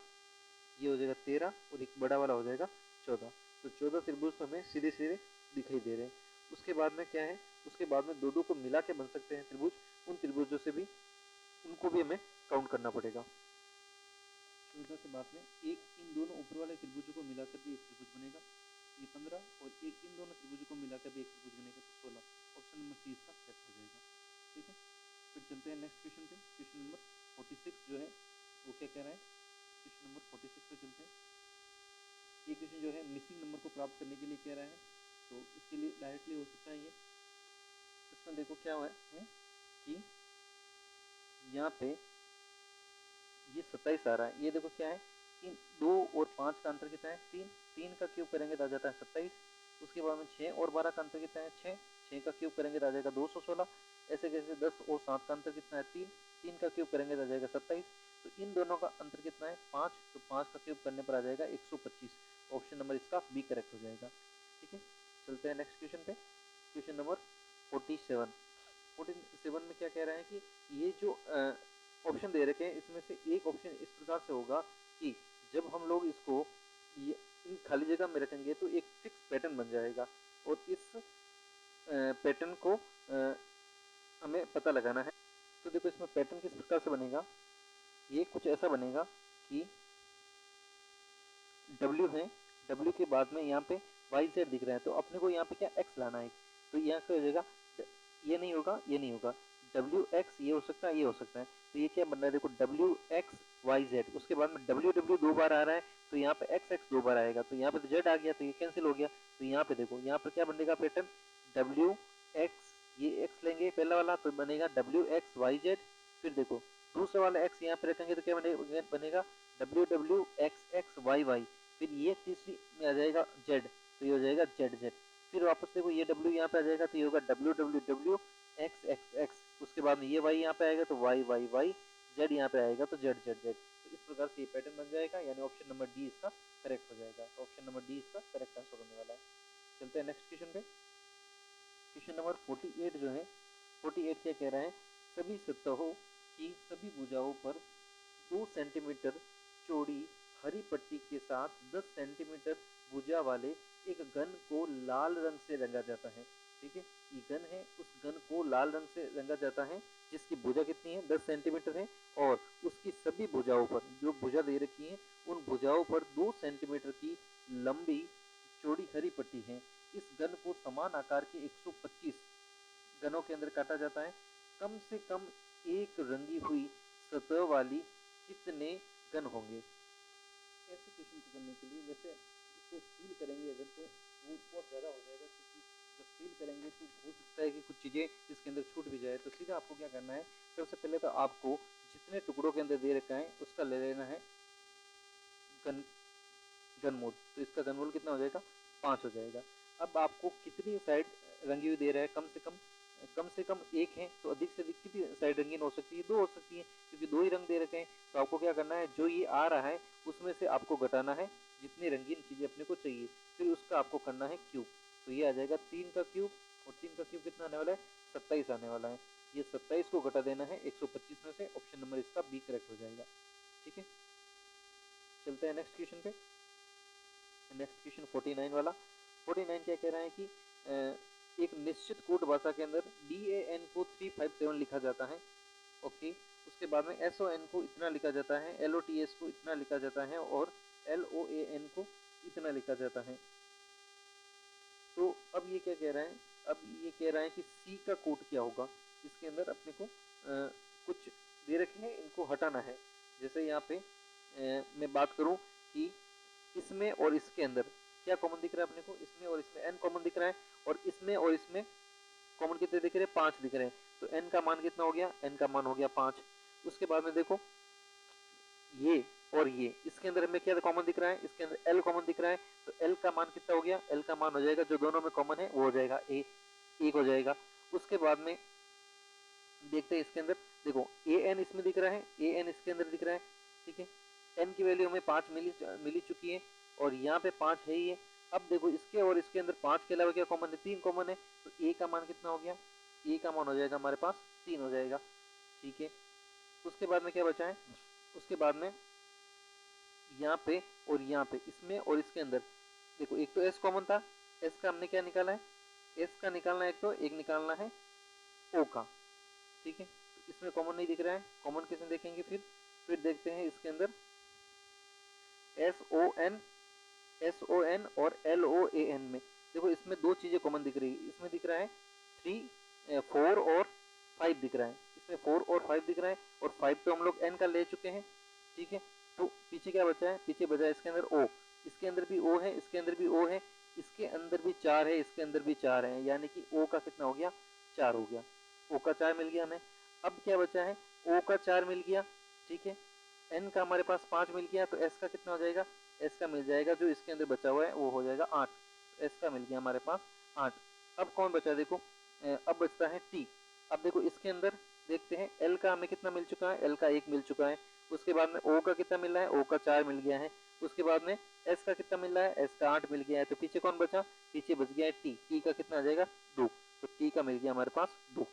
ये हो जाएगा 13, और एक बड़ा वाला हो जाएगा 14। तो 14 त्रिभुज तो हमें सीधे सीधे दिखाई दे रहे हैं। उसके बाद में क्या है, उसके बाद में दो दो को मिला के बन सकते हैं त्रिभुज। उन त्रिभुजों से भी, उनको भी हमें काउंट करना पड़ेगा। 14 के बाद में एक इन दोनों ऊपर वाले त्रिभुजों को मिलाकर भी एक त्रिभुज बनेगा, ये 15, और एक इन दोनों त्रिभुजों को मिलाकर भी एक त्रिभुज बनेगा, तो 16। ऑप्शन नंबर सी इसका करेक्ट हो जाएगा, ठीक है। फिर चलते हैं नेक्स्ट क्वेश्चन पे। क्वेश्चन नंबर 46 जो है वो क्या कह रहा है, क्वेश्चन नंबर 46 पे चलते हैं। ये क्वेश्चन जो है मिसिंग नंबर को प्राप्त करने के लिए कह रहा है, तो इसके लिए डायरेक्टली हो सकता है ये। इसमें देखो क्या हुआ है कि यहाँ पे ये 27 आ रहा है। ये देखो क्या है, इन 2 और 5 का अंतर कितना है, 3, 3 का क्यूब करेंगे तो आ जाता है 27। उसके बाद में 6 और 12 का अंतर कितना है, 6, 6 का क्यूब करेंगे तो आ जाएगा 216। ऐसे कैसे 10 और 7 का अंतर कितना है, 3, 3 का क्यूब करेंगे तो आ जाएगा 27। तो इन दोनों का अंतर कितना है, 5, तो 5 का क्यूब करने पर आ जाएगा 125। ऑप्शन नंबर इसका बी करेक्ट हो जाएगा, ठीक है। चलते हैं नेक्स्ट क्वेश्चन पे। Question number 47। 47 में क्या कह रहा है कि ये जो ऑप्शन दे रखे हैं इसमें से एक ऑप्शन इस प्रकार से होगा कि जब हम लोग इसको ये इन खाली जगह में रखेंगे तो एक फिक्स पैटर्न बन जाएगा, और इस पैटर्न को हमें पता लगाना है। तो देखो इसमें पैटर्न किस प्रकार से बनेगा, ये कुछ ऐसा बनेगा कि W है, W के बाद में यहाँ पे YZ दिख रहा है, तो अपने को यहाँ पे क्या X लाना है। तो यहाँ क्या हो जाएगा, ये नहीं होगा, ये नहीं होगा, WX ये हो सकता है, ये हो सकता है। तो ये क्या बन रहा है, देखो WXYZ। उसके बाद में WW 2 बार आ रहा है, तो यहाँ पे XX 2 बार आएगा, तो यहाँ पे तो Z आ गया, तो ये कैंसिल हो गया। तो यहाँ पे देखो, यहाँ पर क्या बनेगा पैटर्न, WX, ये X लेंगे पहला वाला तो बनेगा WXYZ। फिर देखो दूसरा वाला X यहाँ पे रखेंगे तो क्या बनेगा WWXXYY। फिर ये तीसरी में आ जाएगा Z, तो ये हो जाएगा ZZ। फिर वापस देखो ये W यहाँ पे आ जाएगा, तो ये होगा WWWXXX। उसके बाद में ये Y यहाँ पे आएगा तो YYY, Z यहाँ पे आएगा तो ZZZ। तो इस प्रकार से ये पैटर्न बन जाएगा, यानी ऑप्शन नंबर डी इसका करेक्ट हो जाएगा। तो ऑप्शन नंबर डी इसका करेक्ट आंसर होने वाला है। चलते हैं नेक्स्ट क्वेश्चन पे। क्वेश्चन नंबर 48 जो है, 48 क्या कह रहा है, सभी सतहों की सभी भुजाओं पर 2 सेंटीमीटर चौड़ी हरी पट्टी के साथ 10 सेंटीमीटर भुजा वाले एक घन को लाल रंग से रंगा जाता है, ठीक है। ये घन है, उस घन को लाल रंग से रंगा जाता है जिसकी भुजा कितनी है, 10 सेंटीमीटर है, और उसकी सभी भुजाओं पर, जो भुजा दे रखी है उन भुजाओं पर 2 सेंटीमीटर की लंबी चौड़ी हरी पट्टी है। इस घन को समान आकार के 125 गनों के अंदर काटा जाता है। कम से कम एक रंगी हुई सतह वाली कितने गन होंगे। ऐसे क्वेश्चन को करने के लिए वैसे इसको फील करेंगे अगर तो वो बहुत ज़्यादा हो जाएगा, क्योंकि जब फील करेंगे तो हो सकता है कि कुछ चीज़ें इसके अंदर छूट भी जाए। तो सीधा आपको क्या करना है, सबसे पहले तो आपको जितने टुकड़ों के अंदर दे रखा है उसका ले लेना है गन घनमूल। तो इसका घनमूल कितना हो जाएगा, 5 हो जाएगा। अब आपको कितनी साइड रंगी हुई दे रहा है, कम से कम एक है, तो अधिक से अधिक कितनी साइड रंगीन हो सकती है, 2 हो सकती है, क्योंकि 2 ही रंग दे रखे हैं। तो आपको क्या करना है, जो ये आ रहा है उसमें से आपको घटाना है जितनी रंगीन चीजें अपने को चाहिए, फिर उसका आपको करना है क्यूब। तो ये आ जाएगा 3 का क्यूब, और 3 का क्यूब कितना आने वाला है, 27 आने वाला है। ये 27 को घटा देना है 125 में से, ऑप्शन नंबर इसका बी करेक्ट हो जाएगा। ठीक है, चलते हैं नेक्स्ट क्वेश्चन पे। नेक्स्ट क्वेश्चन 49 वाला। 49 क्या कह रहा है कि एक निश्चित कोड भाषा के अंदर DAN को 357 लिखा जाता है। ओके, उसके बाद में SON को इतना लिखा जाता है, LOTS को इतना लिखा जाता है, और LOAN को इतना लिखा जाता है। तो अब ये क्या कह रहा है, अब ये कह रहा है कि C का कोड क्या होगा। इसके अंदर अपने को कुछ दे रखे हैं, इनको हटाना है। जैसे यहाँ पे मैं बात करूं कि इसमें और इसके अंदर क्या कॉमन दिख रहा है अपने को, इसमें और इसमें n कॉमन दिख रहा है, और इसमें कॉमन कितने दिख रहे हैं, 5 दिख रहे हैं। तो n का मान कितना हो गया, n का मान हो गया 5। उसके बाद में देखो ये और ये, इसके अंदर हमें क्या कॉमन दिख रहा है, इसके अंदर l कॉमन दिख रहा है। तो l का मान कितना हो गया, l का मान हो जाएगा जो दोनों में कॉमन है वो हो जाएगा a, 1 हो जाएगा। उसके बाद में देखते हैं इसके अंदर, देखो an इसमें दिख रहा है, an इसके अंदर दिख रहा है। ठीक है, n की वैल्यू हमें 5 मिली चुकी है, और यहाँ पे 5 है ही है। अब देखो इसके और इसके अंदर 5 के अलावा क्या कॉमन है, 3 कॉमन है। तो a का मान कितना हो गया, a का मान हो जाएगा हमारे पास 3 हो जाएगा। ठीक है, उसके बाद में क्या बचा है, उसके बाद में यहाँ पे और यहाँ पे, इसमें और इसके अंदर देखो, एक तो s कॉमन था, s का हमने क्या निकाला है, s का निकालना है एक, तो एक निकालना है o का। ठीक है, तो इसमें कॉमन नहीं दिख रहा है, कॉमन किसमें देखेंगे, फिर देखते हैं इसके अंदर SON और LOAN में। देखो इसमें दो चीजें कॉमन दिख रही है, इसमें दिख रहा है 4 और 5 दिख रहा है, इसमें 4 और 5 दिख रहा है, और 5 तो हम लोग n का ले चुके हैं। ठीक है, तो पीछे क्या बचा है, पीछे बचा है इसके अंदर o, इसके अंदर भी o है, इसके अंदर भी o है, इसके अंदर भी 4 है, इसके अंदर भी 4 है, यानी कि o का कितना हो गया, 4 हो गया। o का 4 मिल गया हमें। अब क्या बचा है, o का 4 मिल गया। ठीक है, n का हमारे पास 5 मिल गया, तो s का कितना हो जाएगा, s का मिल जाएगा जो इसके अंदर बचा हुआ है वो हो जाएगा 8। तो s का मिल गया हमारे पास 8। अब कौन बचा, देखो अब बचता है t। अब देखो इसके अंदर देखते हैं l का हमें कितना मिल चुका है, l का 1 मिल चुका है। उसके बाद में o का कितना मिल रहा है, o का 4 मिल गया है। उसके बाद में s का कितना मिल रहा है, s का 8 मिल गया है। तो पीछे कौन बचा, पीछे बच गया है t, t का कितना आ जाएगा 2। तो t का मिल गया हमारे पास 2,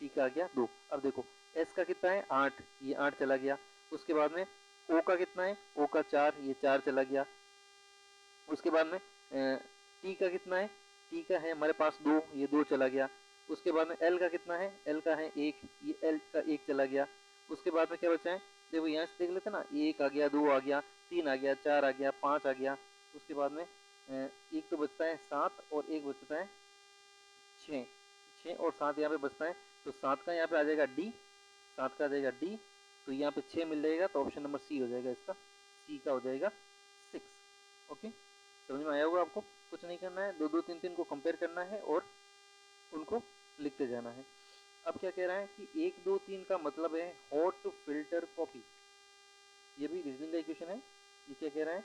t का आ गया 2। अब देखो s का कितना है 8, ये 8 चला गया। उसके बाद में o का कितना है, o का 4, ये 4 चला गया। उसके बाद में t का कितना है, t का है हमारे पास 2, ये 2 चला गया। उसके बाद में l का कितना है, l का है 1, ये l का 1 चला गया। उसके बाद में क्या बचा है, देखो यहाँ से देख लेते ना, 1 आ गया, 2 आ गया, 3 आ गया, 4 आ गया, 5 आ गया। उसके बाद में एक तो बचता है 7, और एक बचता है 6, 6 और 7 यहाँ पे बचता है। तो 7 का यहाँ पे आ जाएगा डी, 7 का आ जाएगा डी, तो यहाँ पे 6 मिल जाएगा। तो ऑप्शन नंबर सी हो जाएगा इसका, सी का हो जाएगा 6। ओके, समझ में आया होगा आपको। कुछ नहीं करना है, 2 2 3 3 को कंपेयर करना है और उनको लिखते जाना है। अब क्या कह रहा है कि 1 2 3 का मतलब है हॉट फिल्टर कॉफी। ये भी रीजनिंग का इक्वेशन है। ये क्या कह रहा है,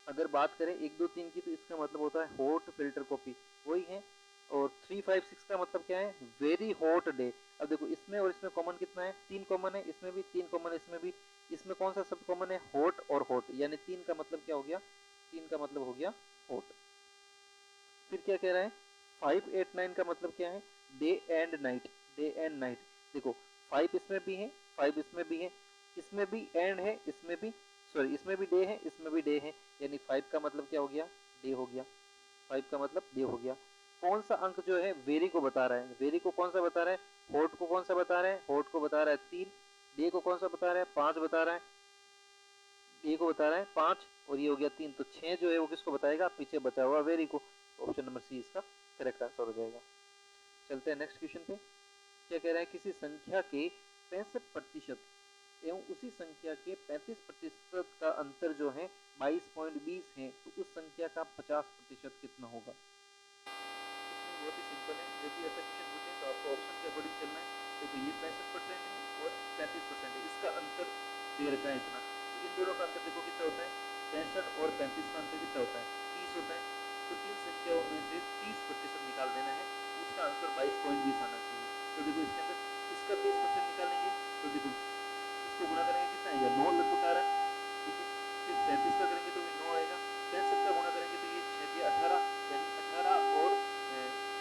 अगर बात करें 1 2 3 की, तो इसका मतलब होता है हॉट फिल्टर कॉफी, वही है। और 3 5 6 का मतलब क्या है, वेरी हॉट डे। अब देखो इसमें और इसमें कॉमन कितना है, 3 कॉमन है, इसमें भी 3 कॉमन है, इसमें भी। इसमें कौन सा शब्द कॉमन है, हॉट और हॉट, यानी 3 का मतलब क्या हो गया, 3 का मतलब हो गया हॉट। फिर क्या कह रहा है, 5 8 9 का मतलब क्या है, day and night, day and night. देखो 5 इसमें भी है, 5 इसमें भी है, इसमें भी एंड है, इसमें भी, सॉरी इसमें भी डे है, इसमें भी डे है, यानी 5 का मतलब क्या हो गया, डे हो गया। 5 का मतलब डे हो गया। कौन सा अंक जो है वेरी को बता रहा है, वेरी को कौन सा बता रहा है, हॉट को कौन सा बता रहा है, हॉट को बता रहा है 3, डे को कौन सा बता रहा है, 5 बता रहा है, डे को बता रहा है 5, और ये हो गया 3। तो 6 जो है वो किसको बताएगा, पीछे बचा हुआ वेरी को। तो ऑप्शन नंबर सी इसका करेक्ट आंसर हो जाएगा। चलते हैं नेक्स्ट क्वेश्चन पे। क्या कह रहा है, किसी संख्या के 65% एवं उसी संख्या के 35% का अंतर जो है 22.20 है, तो उस संख्या का 50% कितना होगा। बहुत ही सिंपल है, जब भी ऐसा क्वेश्चन पूछे तो आपको ऑप्शन के अकॉर्डिंग चलना है। देखो ये 65% है और 35% है, इसका अंतर दे रखा है इतना, तो इन दोनों का अंतर देखो कितना होता है, 65 और 35 का अंतर कितना होता है, 30 होता है। तो तीन संख्याओं में से 30% निकाल देना है, उसका आंसर 22.20 आना चाहिए। तो देखो इसके अंदर इसका 20% निकालेंगे तो देखो इसको गुणा करेंगे कितना आएगा, 9 लगभग आ रहा है, ठीक है। फिर 37 का करेंगे तो भी 9 आएगा, 65 का गुणा करेंगे तो ये 6 के 18, यानी 18 और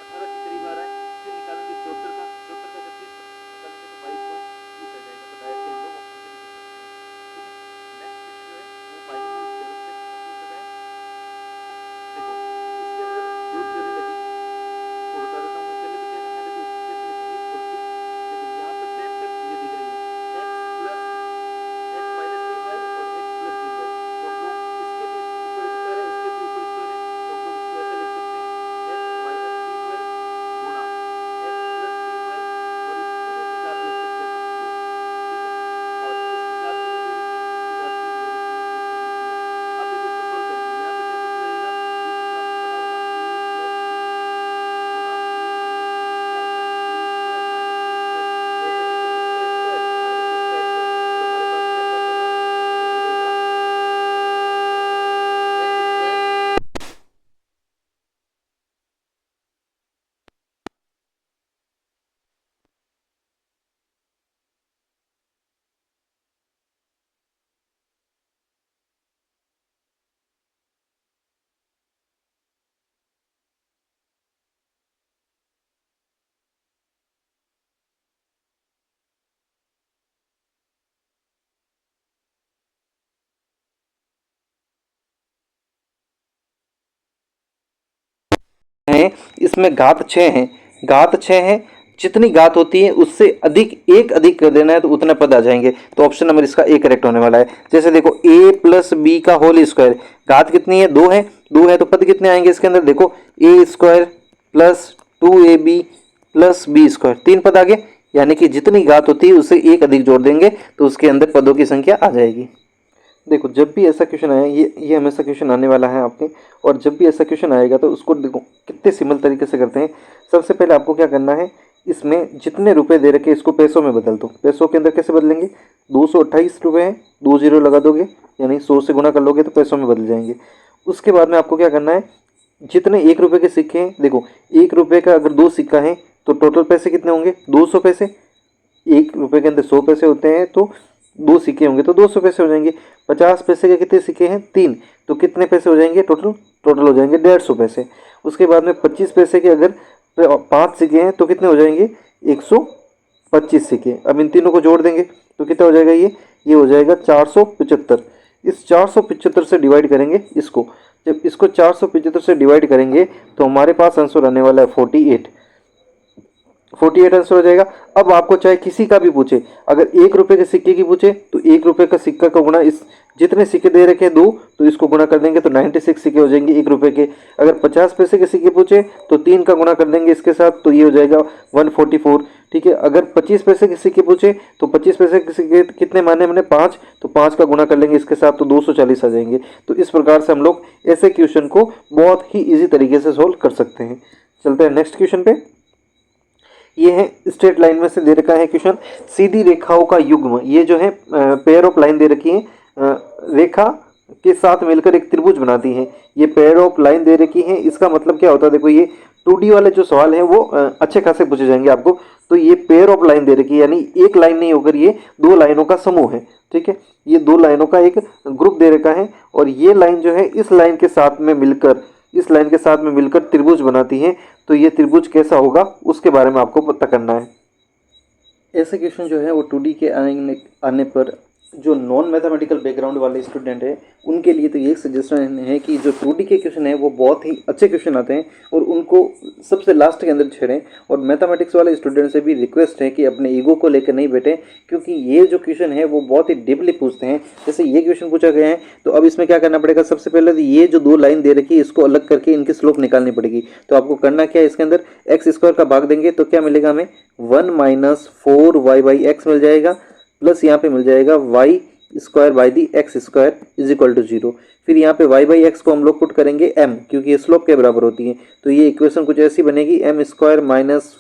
18 के करीब आ रहा है। फिर निकालेंगे 74 का, 74 का जब 30% निकालेंगे तो 22.20 आ जाएगा। तो डायरेक्टली हम लोग ऑप्शन से भी कर सकते हैं, ठीक है। नेक्स्ट क्वेश्चन जो है वो बाइनोमियल थ्योरम से पूछा गया है। देखो इसके अंदर दो थ्योरी लगेगी, वो बता देता हूँ मैं। पहले तो क्या करना है, देखो इसको कैसे लिखेंगे, देखो यहाँ पे सेम सेम चीजें दिख रही है, x माइनस 3y और x प्लस 3y। तो हम लोग इसके भी ऊपर स्क्वायर है, इसके भी ऊपर स्क्वायर है, तो हम लोग इसको ऐसे लिख सकते हैं, x माइनस 3y गुणा x प्लस 3y, और इस पूरे की घात लिख सकते हैं अपन 2, ठीक है। और इसकी घात 3 ले रखी है, इसकी घात 3 ले रखी है, ये 3 लिखी है। अब देखो इसको सोल्व करेंगे, यहाँ पे क्या सूत्र लगेगा, ये सूत्र आपको पता होगा, a प्लस b गुणा a माइनस b क्या होता है, a square minus b square. वैसे कैसे इसका स्क्वायर माइनस इसका स्क्वायर, तो हमारे पास क्या प्राप्त होगा, ये मिलेगा x स्क्वायर है, इसमें घात 6 है, घात 6 है, जितनी घात होती है उससे अधिक कर देना है तो उतने पद आ जाएंगे। तो ऑप्शन नंबर इसका ए करेक्ट होने वाला है। जैसे देखो ए प्लस बी का होल स्क्वायर, घात कितनी है, 2 है, 2 है तो पद कितने आएंगे इसके अंदर, देखो A square plus 2ab plus B square, 3 पद आ गए। यानी कि जितनी घात होती है उससे एक अधिक जोड़ देंगे तो उसके अंदर पदों की संख्या आ जाएगी। देखो जब भी ऐसा क्वेश्चन आए, ये हमेशा क्वेश्चन आने वाला है आपके, और जब भी ऐसा क्वेश्चन आएगा तो उसको देखो कितने सिंपल तरीके से करते हैं। सबसे पहले आपको क्या करना है, इसमें जितने रुपए दे रखे इसको पैसों में बदल दो। पैसों के अंदर कैसे बदलेंगे, 228 रुपये हैं, 2 जीरो लगा दोगे, यानी 100 से गुणा कर लोगे तो पैसों में बदल जाएंगे। उसके बाद में आपको क्या करना है, जितने 1 रुपये के सिक्के हैं, देखो 1 रुपये का अगर 2 सिक्का है तो टोटल पैसे कितने होंगे, 200 पैसे। 1 रुपये के अंदर 100 पैसे होते हैं, तो 2 सिक्के होंगे तो 200 पैसे हो जाएंगे। 50 पैसे के कितने सिक्के हैं, 3, तो कितने पैसे हो जाएंगे टोटल हो जाएंगे 150 पैसे। उसके बाद में 25 पैसे के अगर 5 सिक्के हैं तो कितने हो जाएंगे, 125 सिक्के। अब इन तीनों को जोड़ देंगे तो कितना हो जाएगा, ये हो जाएगा 475। इस 475 से डिवाइड करेंगे इसको, जब इसको 475 से डिवाइड करेंगे तो हमारे पास आंसर आने वाला है 48 आंसर हो जाएगा। अब आपको चाहे किसी का भी पूछे, अगर 1 रुपये के सिक्के की पूछे तो 1 रुपये का सिक्का का गुणा, इस जितने सिक्के दे रखे हैं 2, तो इसको गुणा कर देंगे तो 96 सिक्के हो जाएंगे 1 रुपये के। अगर 50 पैसे के सिक्के पूछे तो 3 का गुणा कर देंगे इसके साथ, तो ये हो जाएगा 144, ठीक है। अगर 25 पैसे के सिक्के पूछे तो 25 पैसे के सिक्के कितने माने मैंने, 5, तो 5 का गुणा कर लेंगे इसके साथ तो 240 आ जाएंगे। तो इस प्रकार से हम लोग ऐसे क्वेश्चन को बहुत ही ईजी तरीके से सोल्व कर सकते हैं। चलते हैं नेक्स्ट क्वेश्चन पे। ये है स्ट्रेट लाइन में से दे रखा है क्वेश्चन, सीधी रेखाओं का युग्म, ये जो है पेयर ऑफ लाइन दे रखी है, रेखा के साथ मिलकर एक त्रिभुज बनाती है। ये पेयर ऑफ लाइन दे रखी है, इसका मतलब क्या होता है, देखो ये 2D वाले जो सवाल हैं वो अच्छे खासे पूछे जाएंगे आपको। तो ये पेयर ऑफ लाइन दे रखी है, यानी एक लाइन नहीं होकर ये 2 लाइनों का समूह है, ठीक है। ये 2 लाइनों का एक ग्रुप दे रखा है, और ये लाइन जो है इस लाइन के साथ में मिलकर त्रिभुज बनाती है। तो ये त्रिभुज कैसा होगा उसके बारे में आपको पता करना है। ऐसे क्वेश्चन जो है वो 2D के आने पर जो नॉन मैथमेटिकल बैकग्राउंड वाले स्टूडेंट हैं उनके लिए तो ये सजेशन है कि जो 2D के क्वेश्चन हैं वो बहुत ही अच्छे क्वेश्चन आते हैं और उनको सबसे लास्ट के अंदर छेड़ें। और मैथमेटिक्स वाले स्टूडेंट से भी रिक्वेस्ट है कि अपने ईगो को लेकर नहीं बैठें, क्योंकि ये जो क्वेश्चन है वो बहुत ही डीपली पूछते हैं। जैसे ये क्वेश्चन पूछा गया है तो अब इसमें क्या करना पड़ेगा, सबसे पहले तो ये जो 2 लाइन दे रखी है इसको अलग करके इनकी स्लोप निकालनी पड़ेगी। तो आपको करना क्या है, इसके अंदर x² का भाग देंगे तो क्या मिलेगा हमें 1 - 4y/x मिल जाएगा, प्लस यहाँ पे मिल जाएगा y² by the x² is equal to 0। फिर यहाँ पे y/x को हम लोग पुट करेंगे m, क्योंकि ये स्लोप के बराबर होती है। तो ये इक्वेशन कुछ ऐसी बनेगी m² -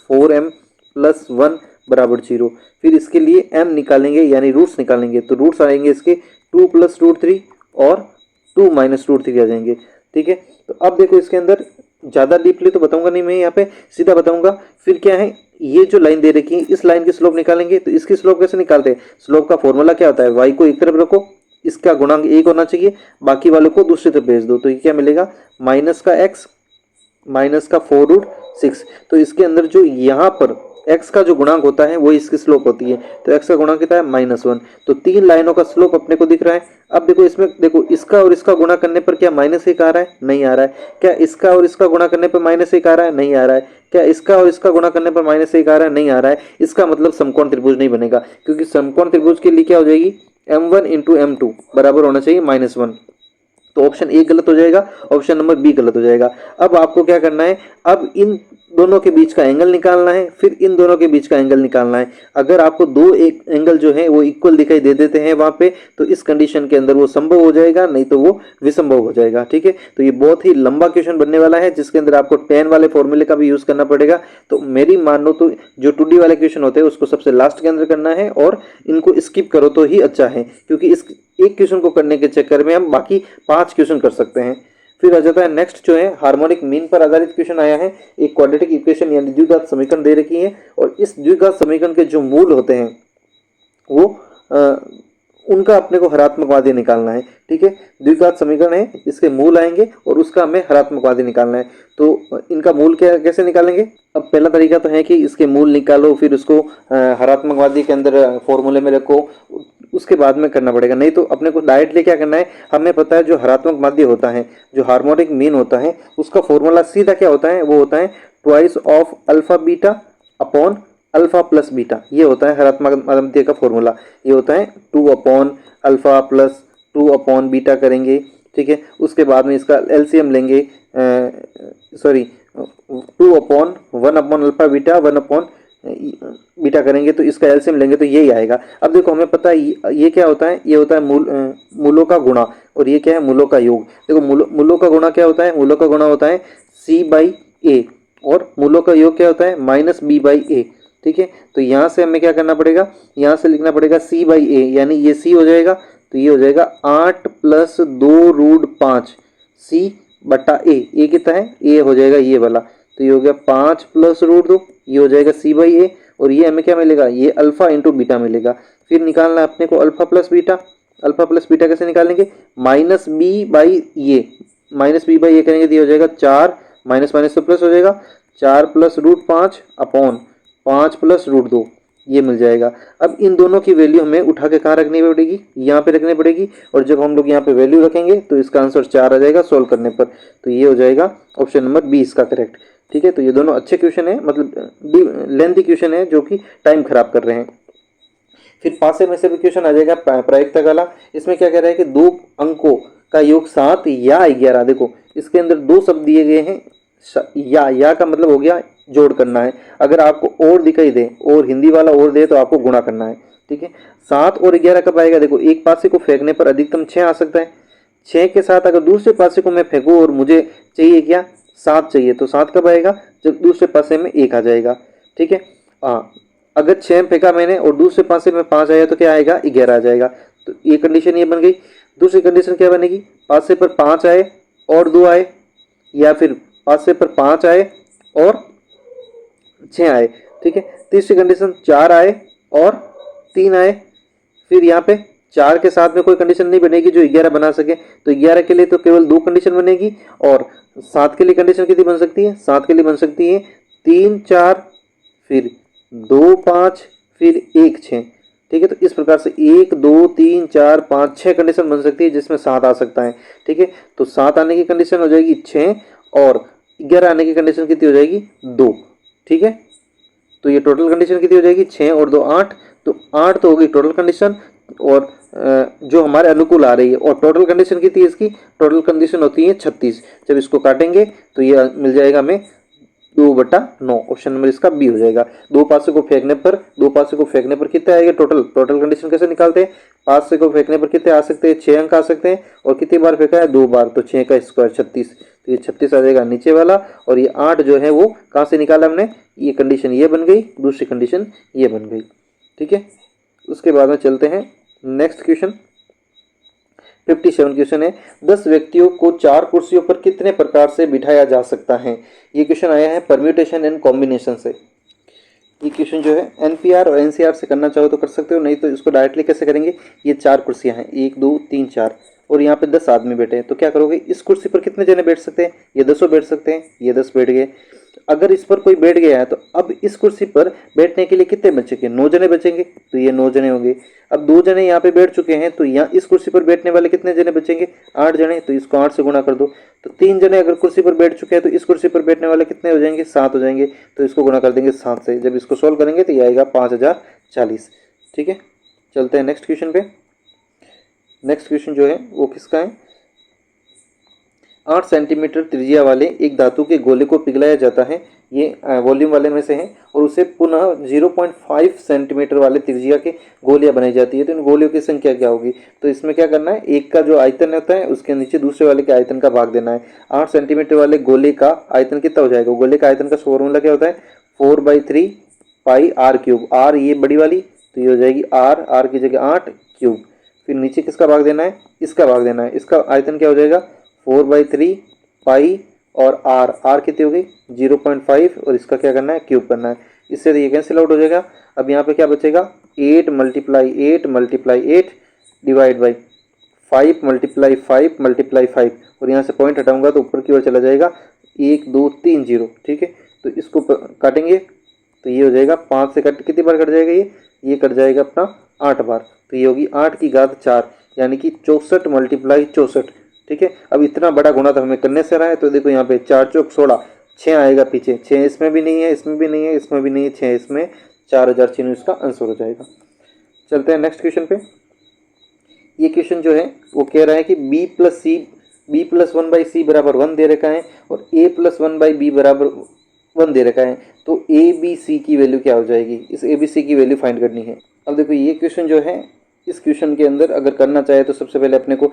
4m + 1 बराबर 0। फिर इसके लिए m निकालेंगे यानी रूट्स निकालेंगे, तो रूट्स आएंगे इसके 2 + √3 और 2 - √3 आ जाएंगे। ठीक है, तो अब देखो इसके अंदर ज़्यादा डीपली तो बताऊंगा नहीं मैं, यहाँ पे सीधा बताऊंगा। फिर क्या है, ये जो लाइन दे रखी है इस लाइन की स्लोप निकालेंगे। तो इसकी स्लोप कैसे निकालते हैं, स्लोप का फॉर्मूला क्या होता है, y को एक तरफ रखो, इसका गुणांक 1 होना चाहिए, बाकी वालों को दूसरी तरफ भेज दो। तो ये क्या मिलेगा, -x -4√6। तो इसके अंदर जो यहाँ पर x का जो गुणांक होता है वो इसकी स्लोप होती है। तो x का गुणांक कितना है, -1। तो 3 लाइनों का स्लोप अपने को दिख रहा है। अब देखो इसमें, देखो इसका और इसका गुणा करने पर क्या -1 आ रहा है, नहीं आ रहा है। क्या इसका और इसका गुणा करने पर -1 आ रहा है, नहीं आ रहा है। क्या इसका और इसका गुणा करने पर -1 आ रहा है, नहीं आ रहा है। इसका मतलब समकोण त्रिभुज नहीं बनेगा, क्योंकि समकोण त्रिभुज के लिए क्या हो जाएगी, m1 × m2 बराबर होना चाहिए -1। तो ऑप्शन ए गलत हो जाएगा, ऑप्शन नंबर बी गलत हो जाएगा। अब आपको क्या करना है, अब इन दोनों के बीच का एंगल निकालना है, फिर इन दोनों के बीच का एंगल निकालना है। अगर आपको दो एक एंगल जो है वो इक्वल दिखाई दे देते हैं वहां पे, तो इस कंडीशन के अंदर वो संभव हो जाएगा, नहीं तो वो विसंभव हो जाएगा। ठीक है, तो ये बहुत ही लंबा क्वेश्चन बनने वाला है, जिसके अंदर आपको tan वाले फॉर्मूले का भी यूज करना पड़ेगा। तो मेरी मान लो तो जो 2D वाले क्वेश्चन होते हैं उसको सबसे लास्ट के अंदर करना है, और इनको स्किप करो तो ही अच्छा है, क्योंकि इस एक क्वेश्चन को करने के चक्कर में हम बाकी 5 क्वेश्चन कर सकते हैं। फिर आ जाता है नेक्स्ट जो है हार्मोनिक मीन पर आधारित क्वेश्चन आया है। एक क्वाड्रेटिक इक्वेशन यानी द्विघात समीकरण दे रखी है, और इस द्विघात समीकरण के जो मूल होते हैं वो उनका अपने को हरात्मकवादी निकालना है। ठीक है, द्विघात समीकरण है, इसके मूल आएंगे और उसका हमें हरात्मकवादी निकालना है। तो इनका मूल क्या कैसे निकालेंगे, अब पहला तरीका तो है कि इसके मूल निकालो, फिर उसको हरात्मकवादी के अंदर फॉर्मूले में रखो, उसके बाद में करना पड़ेगा। नहीं तो अपने को डायरेक्टली क्या करना है, हमें पता है जो हरात्मक माध्य होता है, जो हार्मोनिक मीन होता है, उसका फॉर्मूला सीधा क्या होता है, वो होता है twice of alpha beta upon alpha plus beta. ये होता है हरात्मक माध्य का फॉर्मूला। ये होता है 2 upon alpha plus 2 upon beta करेंगे। ठीक है, उसके बाद में इसका एलसीएम लेंगे, 2 upon 1 upon alpha beta 1 upon beta करेंगे, तो इसका एलसीएम लेंगे तो यही आएगा। अब देखो हमें पता है ये क्या होता है, ये होता है मूलों का गुणा, और ये क्या है, मूलों का योग। देखो मूलों का गुणा क्या होता है, मूलों का गुणा होता है c/a, और मूलों का योग क्या होता है, -b/a। ठीक है, तो यहाँ से हमें क्या करना पड़ेगा, यहाँ से लिखना पड़ेगा c/a, यानी ये c हो जाएगा, तो ये हो जाएगा 8 + 2√5 c/a। ये कितना है, a हो जाएगा ये वाला, तो ये हो गया 5 + √2, ये हो जाएगा c/a, और ये हमें क्या मिलेगा, ये अल्फा इंटू बीटा मिलेगा। फिर निकालना है अपने को alpha plus beta. Alpha plus beta कैसे निकालेंगे, -b/a करेंगे तो ये हो जाएगा 4, माइनस माइनस तो प्लस हो जाएगा, 4 + √5 अपॉन 5 + √2, ये मिल जाएगा। अब इन दोनों की वैल्यू हमें उठा के कहाँ रखनी पड़ेगी, यहाँ पे रखनी पड़ेगी, और जब हम लोग यहाँ पे वैल्यू रखेंगे तो इसका आंसर 4 आ जाएगा सोल्व करने पर। तो ये हो जाएगा ऑप्शन नंबर बी इसका करेक्ट। ठीक है, तो ये दोनों अच्छे क्वेश्चन है, मतलब लेंथी क्वेश्चन है जो कि टाइम खराब कर रहे हैं। फिर पासे में से भी क्वेश्चन आ जाएगा प्रायिकता वाला। इसमें क्या कह रहा है कि 2 अंकों का योग 7 या 11। देखो इसके अंदर 2 शब्द दिए गए हैं, या का मतलब हो गया जोड़ करना है। अगर आपको और दिखाई दे, और हिंदी वाला और दे, तो आपको गुणा करना है। ठीक है, 7 और 11 कब आएगा, देखो एक पासे को फेंकने पर अधिकतम 6 आ सकता है। 6 के साथ अगर दूसरे पासे को मैं फेंकूँ और मुझे चाहिए क्या, 7 चाहिए, तो 7 कब आएगा, जब दूसरे पासे में 1 आ जाएगा। ठीक है, हाँ, अगर 6 फेंका मैंने और दूसरे पासे में 5 आया तो क्या आएगा, 11 आ जाएगा। तो ये कंडीशन ये बन गई। दूसरी कंडीशन क्या बनेगी, पासे पर 5 आए और 2 आए, या फिर पासे पर 5 आए और 6 आए। ठीक है, तीसरी कंडीशन 4 आए और 3 आए। फिर यहाँ पे 4 के साथ में कोई कंडीशन नहीं बनेगी जो 11 बना सके, तो 11 के लिए तो केवल 2 कंडीशन बनेगी, और 7 के लिए कंडीशन कितनी बन सकती है, 7 के लिए बन सकती है 3 4, फिर 2 5, फिर 1 6। ठीक है। तो इस प्रकार से 1 2 3 4 5 6 कंडीशन बन सकती है जिसमें 7 आ सकता है। ठीक है, तो 7 आने की कंडीशन हो जाएगी 6 और 11 आने की कंडीशन कितनी हो जाएगी 2। ठीक है, तो ये टोटल कंडीशन कितनी हो जाएगी 6 और 2 8, तो 8 तो होगी टोटल कंडीशन और जो हमारे अनुकूल आ रही है। और टोटल कंडीशन कितनी है इसकी, टोटल कंडीशन होती है 36। जब इसको काटेंगे तो ये मिल जाएगा हमें 2/9। ऑप्शन नंबर इसका बी हो जाएगा। दो पासे को फेंकने पर कितने आएंगे टोटल, टोटल कंडीशन कैसे निकालते हैं, पासे को फेंकने पर कितने आ सकते हैं 6 अंक आ सकते हैं और कितनी बार फेंका है 2 बार, तो 6 का स्क्वायर 36, तो ये 36 आ जाएगा नीचे वाला। और ये 8 जो है वो कहाँ से निकाला हमने, ये कंडीशन ये बन गई, दूसरी कंडीशन ये बन गई। ठीक है, उसके बाद में चलते हैं नेक्स्ट क्वेश्चन। 57 क्वेश्चन है, 10 व्यक्तियों को 4 कुर्सियों पर कितने प्रकार से बिठाया जा सकता है। ये क्वेश्चन आया है परम्यूटेशन एंड कॉम्बिनेशन से। ये क्वेश्चन जो है एनपीआर और एनसीआर से करना चाहो तो कर सकते हो, नहीं तो इसको डायरेक्टली कैसे करेंगे। ये 4 कुर्सियां हैं, 1 2 3 4 और यहाँ पे 10 आदमी बैठे हैं, तो क्या करोगे, इस कुर्सी पर कितने जने बैठ सकते हैं, ये 10 बैठ सकते हैं, ये 10 बैठ गए। अगर इस पर कोई बैठ गया है तो अब इस कुर्सी पर बैठने के लिए कितने बचेंगे, 9 जने बचेंगे, तो ये 9 जने होंगे। अब 2 जने यहाँ पे बैठ चुके हैं तो यहाँ इस कुर्सी पर बैठने वाले कितने जने बचेंगे, 8 जने, तो इसको 8 से गुणा कर दो। तो 3 जने अगर कुर्सी पर बैठ चुके हैं तो इस कुर्सी पर बैठने वाले कितने हो जाएंगे, 7 हो जाएंगे, तो इसको गुणा कर देंगे 7 से। जब इसको सोल्व करेंगे तो ये आएगा 5040। ठीक है, चलते हैं नेक्स्ट क्वेश्चन पे। नेक्स्ट क्वेश्चन जो है वो किसका है, 8 सेंटीमीटर त्रिज्या वाले एक धातु के गोले को पिघलाया जाता है, ये वॉल्यूम वाले में से है, और उसे पुनः 0.5 सेंटीमीटर वाले त्रिज्या के गोलियां बनाई जाती है। तो इन गोलियों की संख्या क्या होगी, तो इसमें क्या करना है, एक का जो आयतन होता है उसके नीचे दूसरे वाले के आयतन का भाग देना है। 8 सेंटीमीटर वाले गोले का आयतन कितना हो जाएगा, गोले का आयतन का फॉर्मूला क्या होता है, 4/3 पाई आर क्यूब। आर ये बड़ी वाली, तो ये हो जाएगी आर की जगह 8 क्यूब। फिर नीचे किसका भाग देना है, इसका भाग देना है। इसका आयतन क्या हो जाएगा 4/3 पाई और आर कितनी हो गई 0.5 और इसका क्या करना है क्यूब करना है। इससे ये कैंसिल आउट हो जाएगा। अब यहाँ पे क्या बचेगा 8 × 8 डिवाइड बाई 5 × 5 और यहाँ से पॉइंट हटाऊंगा तो ऊपर की ओर चला जाएगा 1 2 3 0। ठीक है, तो इसको काटेंगे तो ये हो जाएगा 5 से कट कितनी बार कट जाएगा, ये कट जाएगा अपना 8 बार, तो ये होगी 8 की घात 4 यानी कि 64 × 64। ठीक है, अब इतना बड़ा गुणा तो हमें करने से रहा है, तो देखो यहाँ पे 4 चौक 16, 6 आएगा पीछे, 6 इसमें भी नहीं है, इसमें भी नहीं है, इसमें भी नहीं है, 6 इसमें, 4000 चिन्ह इसका आंसर हो जाएगा। चलते हैं नेक्स्ट क्वेश्चन पे। ये क्वेश्चन जो है वो कह रहा है कि b + 1/c बराबर 1 दे रखा है और a + 1/b बराबर 1 दे रखा है, तो a b c की वैल्यू क्या हो जाएगी, इस a b c की वैल्यू फाइंड करनी है। अब देखो ये क्वेश्चन जो है, इस क्वेश्चन के अंदर अगर करना चाहे तो सबसे पहले अपने को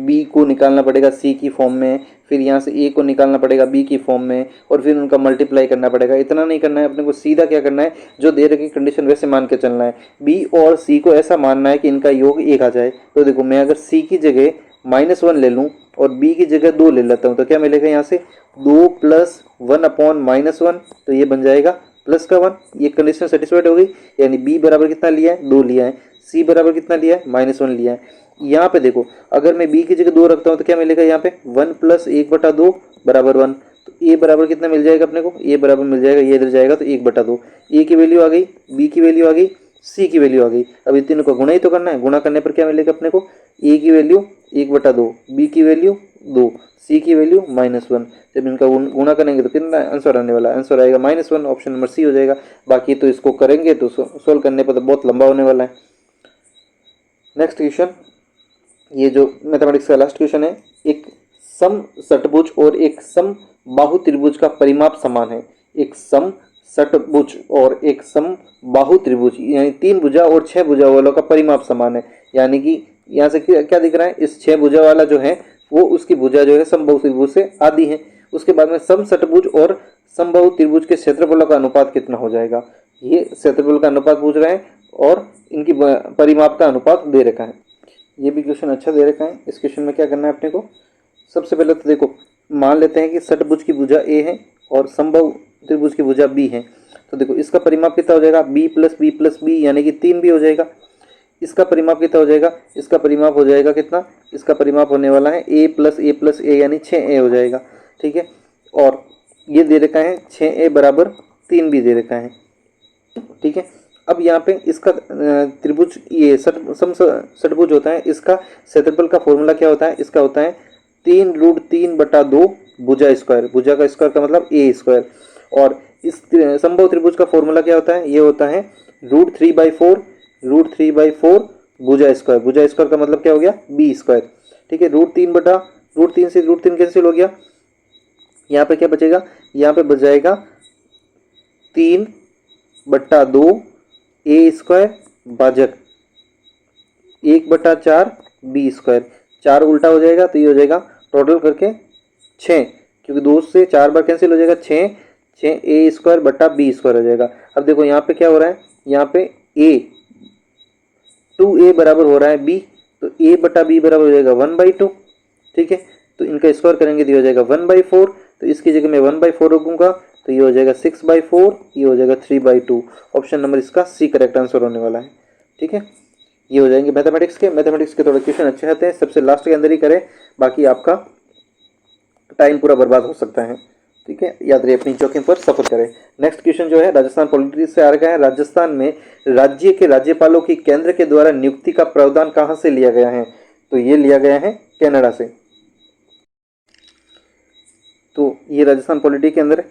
b को निकालना पड़ेगा c की फॉर्म में, फिर यहाँ से a को निकालना पड़ेगा b की फॉर्म में और फिर उनका मल्टीप्लाई करना पड़ेगा। इतना नहीं करना है अपने को, सीधा क्या करना है, जो दे रखी कंडीशन वैसे मान के चलना है। b और c को ऐसा मानना है कि इनका योग 1 आ जाए। तो देखो मैं अगर c की जगह -1 ले लूँ और b की जगह 2 ले लेता हूँ तो क्या मिलेगा, यहाँ से 2 + 1/-1, तो ये बन जाएगा प्लस का 1। ये कंडीशन सेटिस्फाइड हो गई, यानी b बराबर कितना लिया है 2 लिया है, c बराबर कितना लिया है -1 लिया है। यहाँ पे देखो अगर मैं b की जगह 2 रखता हूँ तो क्या मिलेगा, यहाँ पे 1 + 1/2 बराबर 1, तो a बराबर कितना मिल जाएगा अपने को, a बराबर मिल जाएगा, ये इधर जाएगा तो 1/2, a की वैल्यू आ गई, b की वैल्यू आ गई, c की वैल्यू आ गई। अब इन तीनों का गुणा ही तो करना है, गुणा करने पर क्या मिलेगा अपने को, a की वैल्यू 1/2, b की वैल्यू 2, c की वैल्यू -1। जब इनका गुणा करेंगे तो कितना आंसर आने वाला है, आंसर आएगा -1, ऑप्शन नंबर सी हो जाएगा। बाकी तो इसको करेंगे तो सोल्व करने पर तो बहुत लंबा होने वाला है। नेक्स्ट क्वेश्चन, ये जो मैथमेटिक्स का लास्ट क्वेश्चन है, एक सम षटभुज और एक सम बाहु त्रिभुज का परिमाप समान है। एक सम षटभुज और एक सम बाहु त्रिभुज यानी 3 भुजा और 6 भुजा वालों का परिमाप समान है। यानी कि यहाँ से क्या दिख रहा है, इस 6 भुजा वाला जो है वो उसकी भुजा जो है समबाहु त्रिभुज से आधी है। उसके बाद में सम षटभुज और समबाहु त्रिभुज के क्षेत्रफलों का अनुपात कितना हो जाएगा। ये क्षेत्रफल का अनुपात पूछ रहा है और इनकी परिमाप का अनुपात दे रखा है। ये भी क्वेश्चन अच्छा दे रखा है। इस क्वेश्चन में क्या करना है अपने को, सबसे पहले तो देखो मान लेते हैं कि षटभुज की भुजा a है और समबाहु त्रिभुज की भुजा b है। तो देखो इसका परिमाप कितना हो जाएगा, b + b यानी कि 3b हो जाएगा। इसका परिमाप कितना हो जाएगा, इसका परिमाप हो जाएगा कितना, इसका परिमाप होने वाला है a + a यानी 6a हो जाएगा। ठीक है, और ये दे रखा है 6a बराबर 3b दे रखा है। ठीक है, अब यहाँ पे इसका त्रिभुज ये षटभुज होता है, इसका क्षेत्रफल का फॉर्मूला क्या होता है, इसका होता है 3√3/2 भुजा स्क्वायर। भुजा का स्क्वायर का मतलब ए स्क्वायर। और इस संभव त्रिभुज का फॉर्मूला क्या होता है, ये होता है √3/4 भुजा स्क्वायर। भुजा स्क्वायर का मतलब क्या हो गया, बी स्क्वायर। ठीक है, √3 से √3 कैंसिल हो गया, यहाँ पे क्या बचेगा, यहाँ पे बच जाएगा 3/2 ए स्क्वायर भाजक 1/4 बी स्क्वायर। 4 उल्टा हो जाएगा तो ये हो जाएगा टोटल करके 6, क्योंकि 2 से 4 बार कैंसिल हो जाएगा, 6 ए स्क्वायर बटा बी स्क्वायर हो जाएगा। अब देखो यहाँ पे क्या हो रहा है, यहाँ पे ए 2a बराबर हो रहा है b, तो a बटा b बराबर हो जाएगा 1/2। ठीक है, तो इनका स्क्वायर करेंगे तो ये हो जाएगा 1/4, तो इसकी जगह मैं 1/4 रखूंगा तो ये हो जाएगा 6/4, ये हो जाएगा 3/2। ऑप्शन नंबर इसका सी करेक्ट आंसर होने वाला है। ठीक है, ये हो जाएंगे मैथमेटिक्स के थोड़े क्वेश्चन अच्छे आते हैं, सबसे लास्ट के अंदर ही करें, बाकी आपका टाइम पूरा बर्बाद हो सकता है। ठीक है, याद रहे अपनी जोखिम पर सफर करें। नेक्स्ट क्वेश्चन जो है राजस्थान पॉलिटिक्स से आ रहा है, राजस्थान में राज्य के राज्यपालों की केंद्र के द्वारा नियुक्ति का प्रावधान कहां से लिया गया है, तो ये लिया गया है कनाडा से। तो ये राजस्थान पॉलिटी के अंदर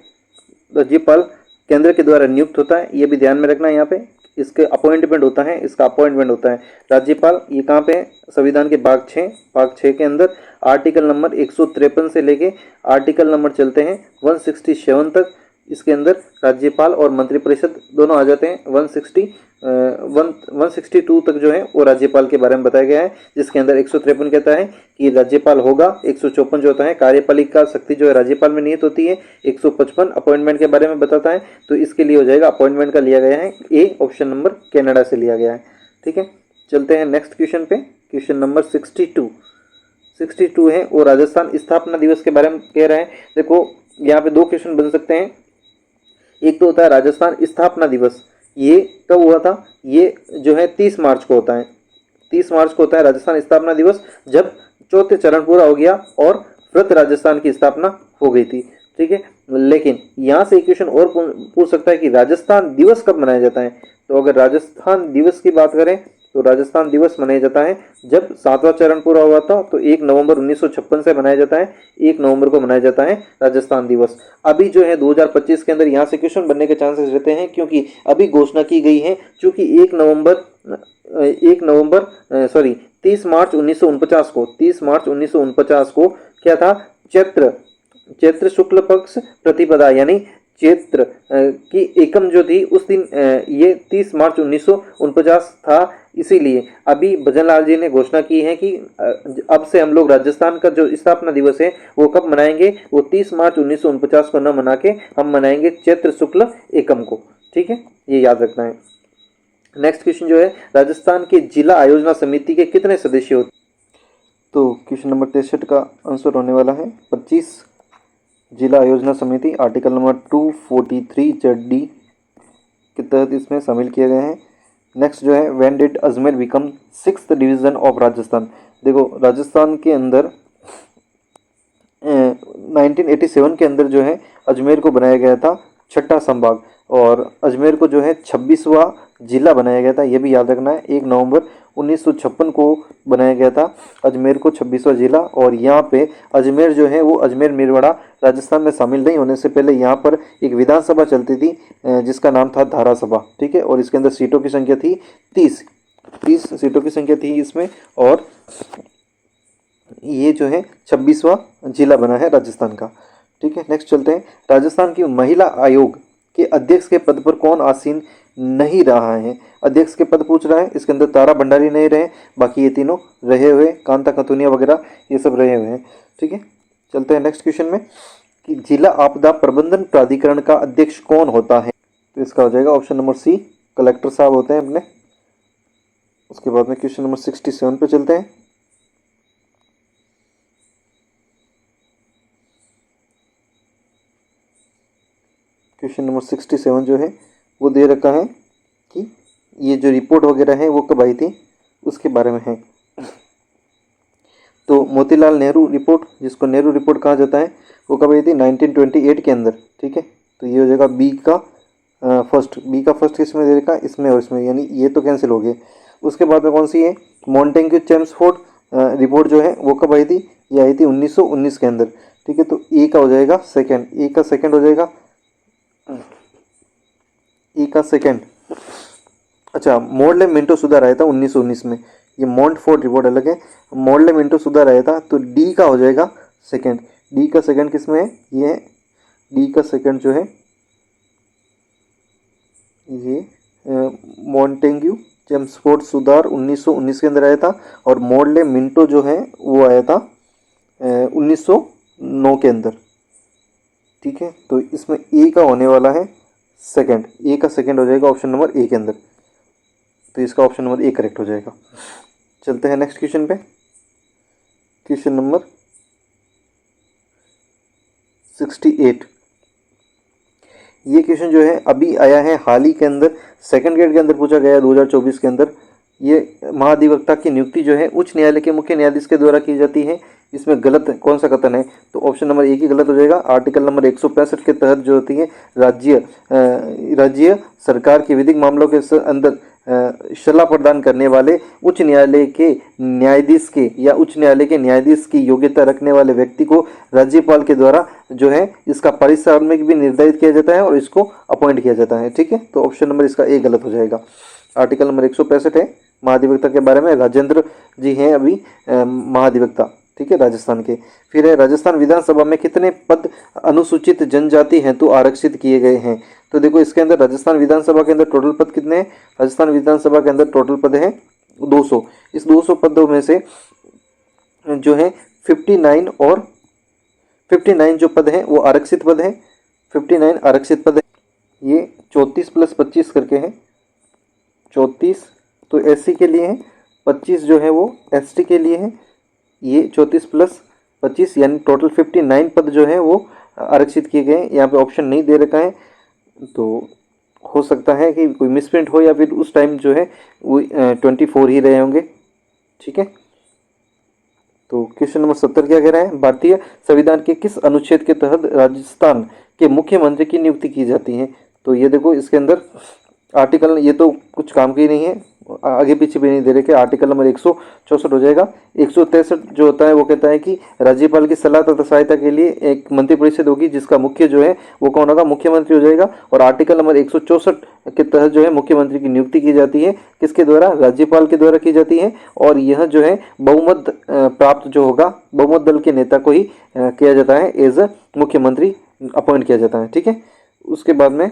राज्यपाल केंद्र के द्वारा नियुक्त होता है, ये भी ध्यान में रखना है। यहाँ पे इसके अपॉइंटमेंट होता है, इसका अपॉइंटमेंट होता है राज्यपाल। ये कहाँ पे है, संविधान के भाग 6 के अंदर आर्टिकल नंबर 153 से लेके आर्टिकल नंबर चलते हैं 167 तक। इसके अंदर राज्यपाल और मंत्रिपरिषद दोनों आ जाते हैं। 162 तक जो है वो राज्यपाल के बारे में बताया गया है, जिसके अंदर 153 कहता है कि राज्यपाल होगा। 154 जो होता है कार्यपालिका शक्ति जो है राज्यपाल में निहित होती है। 155 अपॉइंटमेंट के बारे में बताता है, तो इसके लिए हो जाएगा अपॉइंटमेंट का लिया गया है ए, ऑप्शन नंबर कनाडा से लिया गया है। ठीक है, चलते हैं नेक्स्ट क्वेश्चन पे। क्वेश्चन नंबर 62 है वो राजस्थान स्थापना दिवस के बारे में कह रहा है। देखो यहाँ पे 2 क्वेश्चन बन सकते हैं। एक तो होता है राजस्थान स्थापना दिवस, ये कब हुआ था, ये जो है 30 मार्च को होता है। 30 मार्च को होता है राजस्थान स्थापना दिवस, जब चौथे चरण पूरा हो गया और वृहत राजस्थान की स्थापना हो गई थी। ठीक है, लेकिन यहाँ से एक क्वेश्चन और पूछ सकता है कि राजस्थान दिवस कब मनाया जाता है। तो अगर राजस्थान दिवस की बात करें तो राजस्थान दिवस मनाया जाता है जब 7वां चरण पूरा हुआ था, तो 1 नवंबर 1956 से मनाया जाता है। 1 नवंबर को मनाया जाता है राजस्थान दिवस। अभी जो है 2025 के अंदर यहाँ से क्वेश्चन बनने के चांसेस रहते हैं, क्योंकि अभी घोषणा की गई है, क्योंकि 30 मार्च 1949 को क्या था, चैत्र शुक्ल पक्ष प्रतिपदा, यानी चैत्र की एकम जो थी उस दिन ये 30 मार्च 1949 था। इसीलिए अभी भजनलाल जी ने घोषणा की है कि अब से हम लोग राजस्थान का जो स्थापना दिवस है वो कब मनाएंगे, वो 30 मार्च 1949 को न मना के हम मनाएंगे चैत्र शुक्ल एकम को। ठीक है, ये याद रखना है। नेक्स्ट क्वेश्चन जो है राजस्थान के जिला आयोजना समिति के कितने सदस्य होते, तो क्वेश्चन नंबर 63 का आंसर होने वाला है 25। जिला आयोजना समिति आर्टिकल नंबर 243 ZD के तहत इसमें शामिल किए गए हैं। नेक्स्ट जो है when did Ajmer become 6th division of Rajasthan. देखो राजस्थान के अंदर 1987 के अंदर जो है अजमेर को बनाया गया था 6ठा संभाग, और अजमेर को जो है 26वां जिला बनाया गया था, ये भी याद रखना है। 1 नवंबर 1956 को बनाया गया था अजमेर को 26वां जिला। और यहाँ पे अजमेर जो है वो अजमेर मेरवाड़ा राजस्थान में शामिल नहीं होने से पहले यहाँ पर एक विधानसभा चलती थी जिसका नाम था धारा सभा। ठीक है, और इसके अंदर सीटों की संख्या थी 30 सीटों की संख्या थी इसमें, और ये जो है 26वां जिला बना है राजस्थान का। ठीक है, नेक्स्ट चलते हैं। राजस्थान की महिला आयोग के अध्यक्ष के पद पर कौन आसीन नहीं रहा है। अध्यक्ष के पद पूछ रहा है, इसके अंदर तारा भंडारी नहीं रहे, बाकी ये तीनों रहे हुए, कांता खतुनिया वगैरह ये सब रहे हुए हैं। ठीक है, चलते हैं नेक्स्ट क्वेश्चन में कि जिला आपदा प्रबंधन प्राधिकरण का अध्यक्ष कौन होता है, तो इसका हो जाएगा ऑप्शन नंबर सी, कलेक्टर साहब होते हैं अपने। उसके बाद में क्वेश्चन नंबर 67 पे चलते हैं। क्वेश्चन नंबर 67 जो है वो दे रखा है कि ये जो रिपोर्ट वगैरह है वो कब आई थी, उसके बारे में है। तो मोतीलाल नेहरू रिपोर्ट, जिसको नेहरू रिपोर्ट कहा जाता है, वो कब आई थी 1928 के अंदर। ठीक है, तो ये हो जाएगा बी का फर्स्ट, बी का फर्स्ट किस में दे रखा, इसमें और इसमें, यानी ये तो कैंसिल हो गए। उसके बाद में कौन सी है, मॉन्टेग्यू चेम्सफोर्ड रिपोर्ट जो है वो कब आई थी, ये आई थी 1919 के अंदर। ठीक है, तो ए का हो जाएगा सेकंड, ए का सेकंड हो जाएगा, ए का सेकंड। अच्छा, मोर्ले मिंटो सुधार आया था 1919 में, ये मॉन्टफोर्ड रिपोर्ट अलग है, मोर्ले मिंटो सुधार आया था, तो डी का हो जाएगा सेकंड। डी का सेकंड किस में है, ये है डी का सेकंड जो है ये मॉन्टेग्यू चेम्सफोर्ड सुधार 1919 के अंदर आया था, और मोर्ले मिंटो जो है वो आया था 1909 के अंदर। ठीक है, तो इसमें ए का होने वाला है सेकंड, ए का सेकंड हो जाएगा ऑप्शन नंबर ए के अंदर, तो इसका ऑप्शन नंबर ए करेक्ट हो जाएगा। चलते हैं नेक्स्ट क्वेश्चन पे, क्वेश्चन नंबर 68। ये क्वेश्चन जो है अभी आया है हाल ही के अंदर, सेकंड ग्रेड के अंदर पूछा गया है 2024 के अंदर। ये महाधिवक्ता की नियुक्ति जो है उच्च न्यायालय के मुख्य न्यायाधीश के द्वारा की जाती है। इसमें गलत कौन सा कथन है, तो ऑप्शन नंबर ए की गलत हो जाएगा। आर्टिकल नंबर 165 के तहत जो होती है राज्य सरकार के विधिक मामलों के अंदर सलाह प्रदान करने वाले उच्च न्यायालय के न्यायाधीश के या उच्च न्यायालय के न्यायाधीश की योग्यता रखने वाले व्यक्ति को राज्यपाल के द्वारा जो है इसका पारिश्रमिक भी निर्धारित किया जाता है और इसको अपॉइंट किया जाता है। ठीक है, तो ऑप्शन नंबर इसका ए गलत हो जाएगा। आर्टिकल नंबर 165 है महाधिवक्ता के बारे में, राजेंद्र जी हैं अभी महाधिवक्ता, ठीक है, राजस्थान के। फिर है राजस्थान विधानसभा में कितने पद अनुसूचित जनजाति हेतु आरक्षित किए गए हैं, तो देखो इसके अंदर राजस्थान विधानसभा के अंदर टोटल पद कितने हैं, राजस्थान विधानसभा के अंदर टोटल पद हैं 200। इस 200 पदों में से जो है 59 और 59 जो पद हैं वो आरक्षित पद हैं, 59 आरक्षित पद है। ये 34 + 25 करके हैं, 34 तो एससी के लिए है, 25 जो है वो एसटी के लिए है। ये 34 + 25 यानी टोटल 59 पद जो है वो आरक्षित किए गए हैं। यहाँ पे ऑप्शन नहीं दे रखा है, तो हो सकता है कि कोई मिसप्रिंट हो या फिर उस टाइम जो है वो 24 ही रहे होंगे। ठीक है, तो क्वेश्चन नंबर 70 क्या कह रहा है, भारतीय संविधान के किस अनुच्छेद के तहत राजस्थान के मुख्यमंत्री की नियुक्ति की जाती है, तो ये देखो इसके अंदर आर्टिकल, ये तो कुछ काम की नहीं है, आगे पीछे भी नहीं दे रखे। आर्टिकल नंबर 164 हो जाएगा। 163 जो होता है वो कहता है कि राज्यपाल की सलाह तथा सहायता के लिए एक मंत्रिपरिषद होगी जिसका मुख्य जो है वो कौन होगा, मुख्यमंत्री हो जाएगा। और आर्टिकल नंबर 164 के तहत जो है मुख्यमंत्री की नियुक्ति की जाती है, किसके द्वारा, राज्यपाल के द्वारा की जाती है। और यह जो है बहुमत प्राप्त जो होगा, बहुमत दल के नेता को ही किया जाता है, एज अ मुख्यमंत्री अपॉइंट किया जाता है। ठीक है, उसके बाद में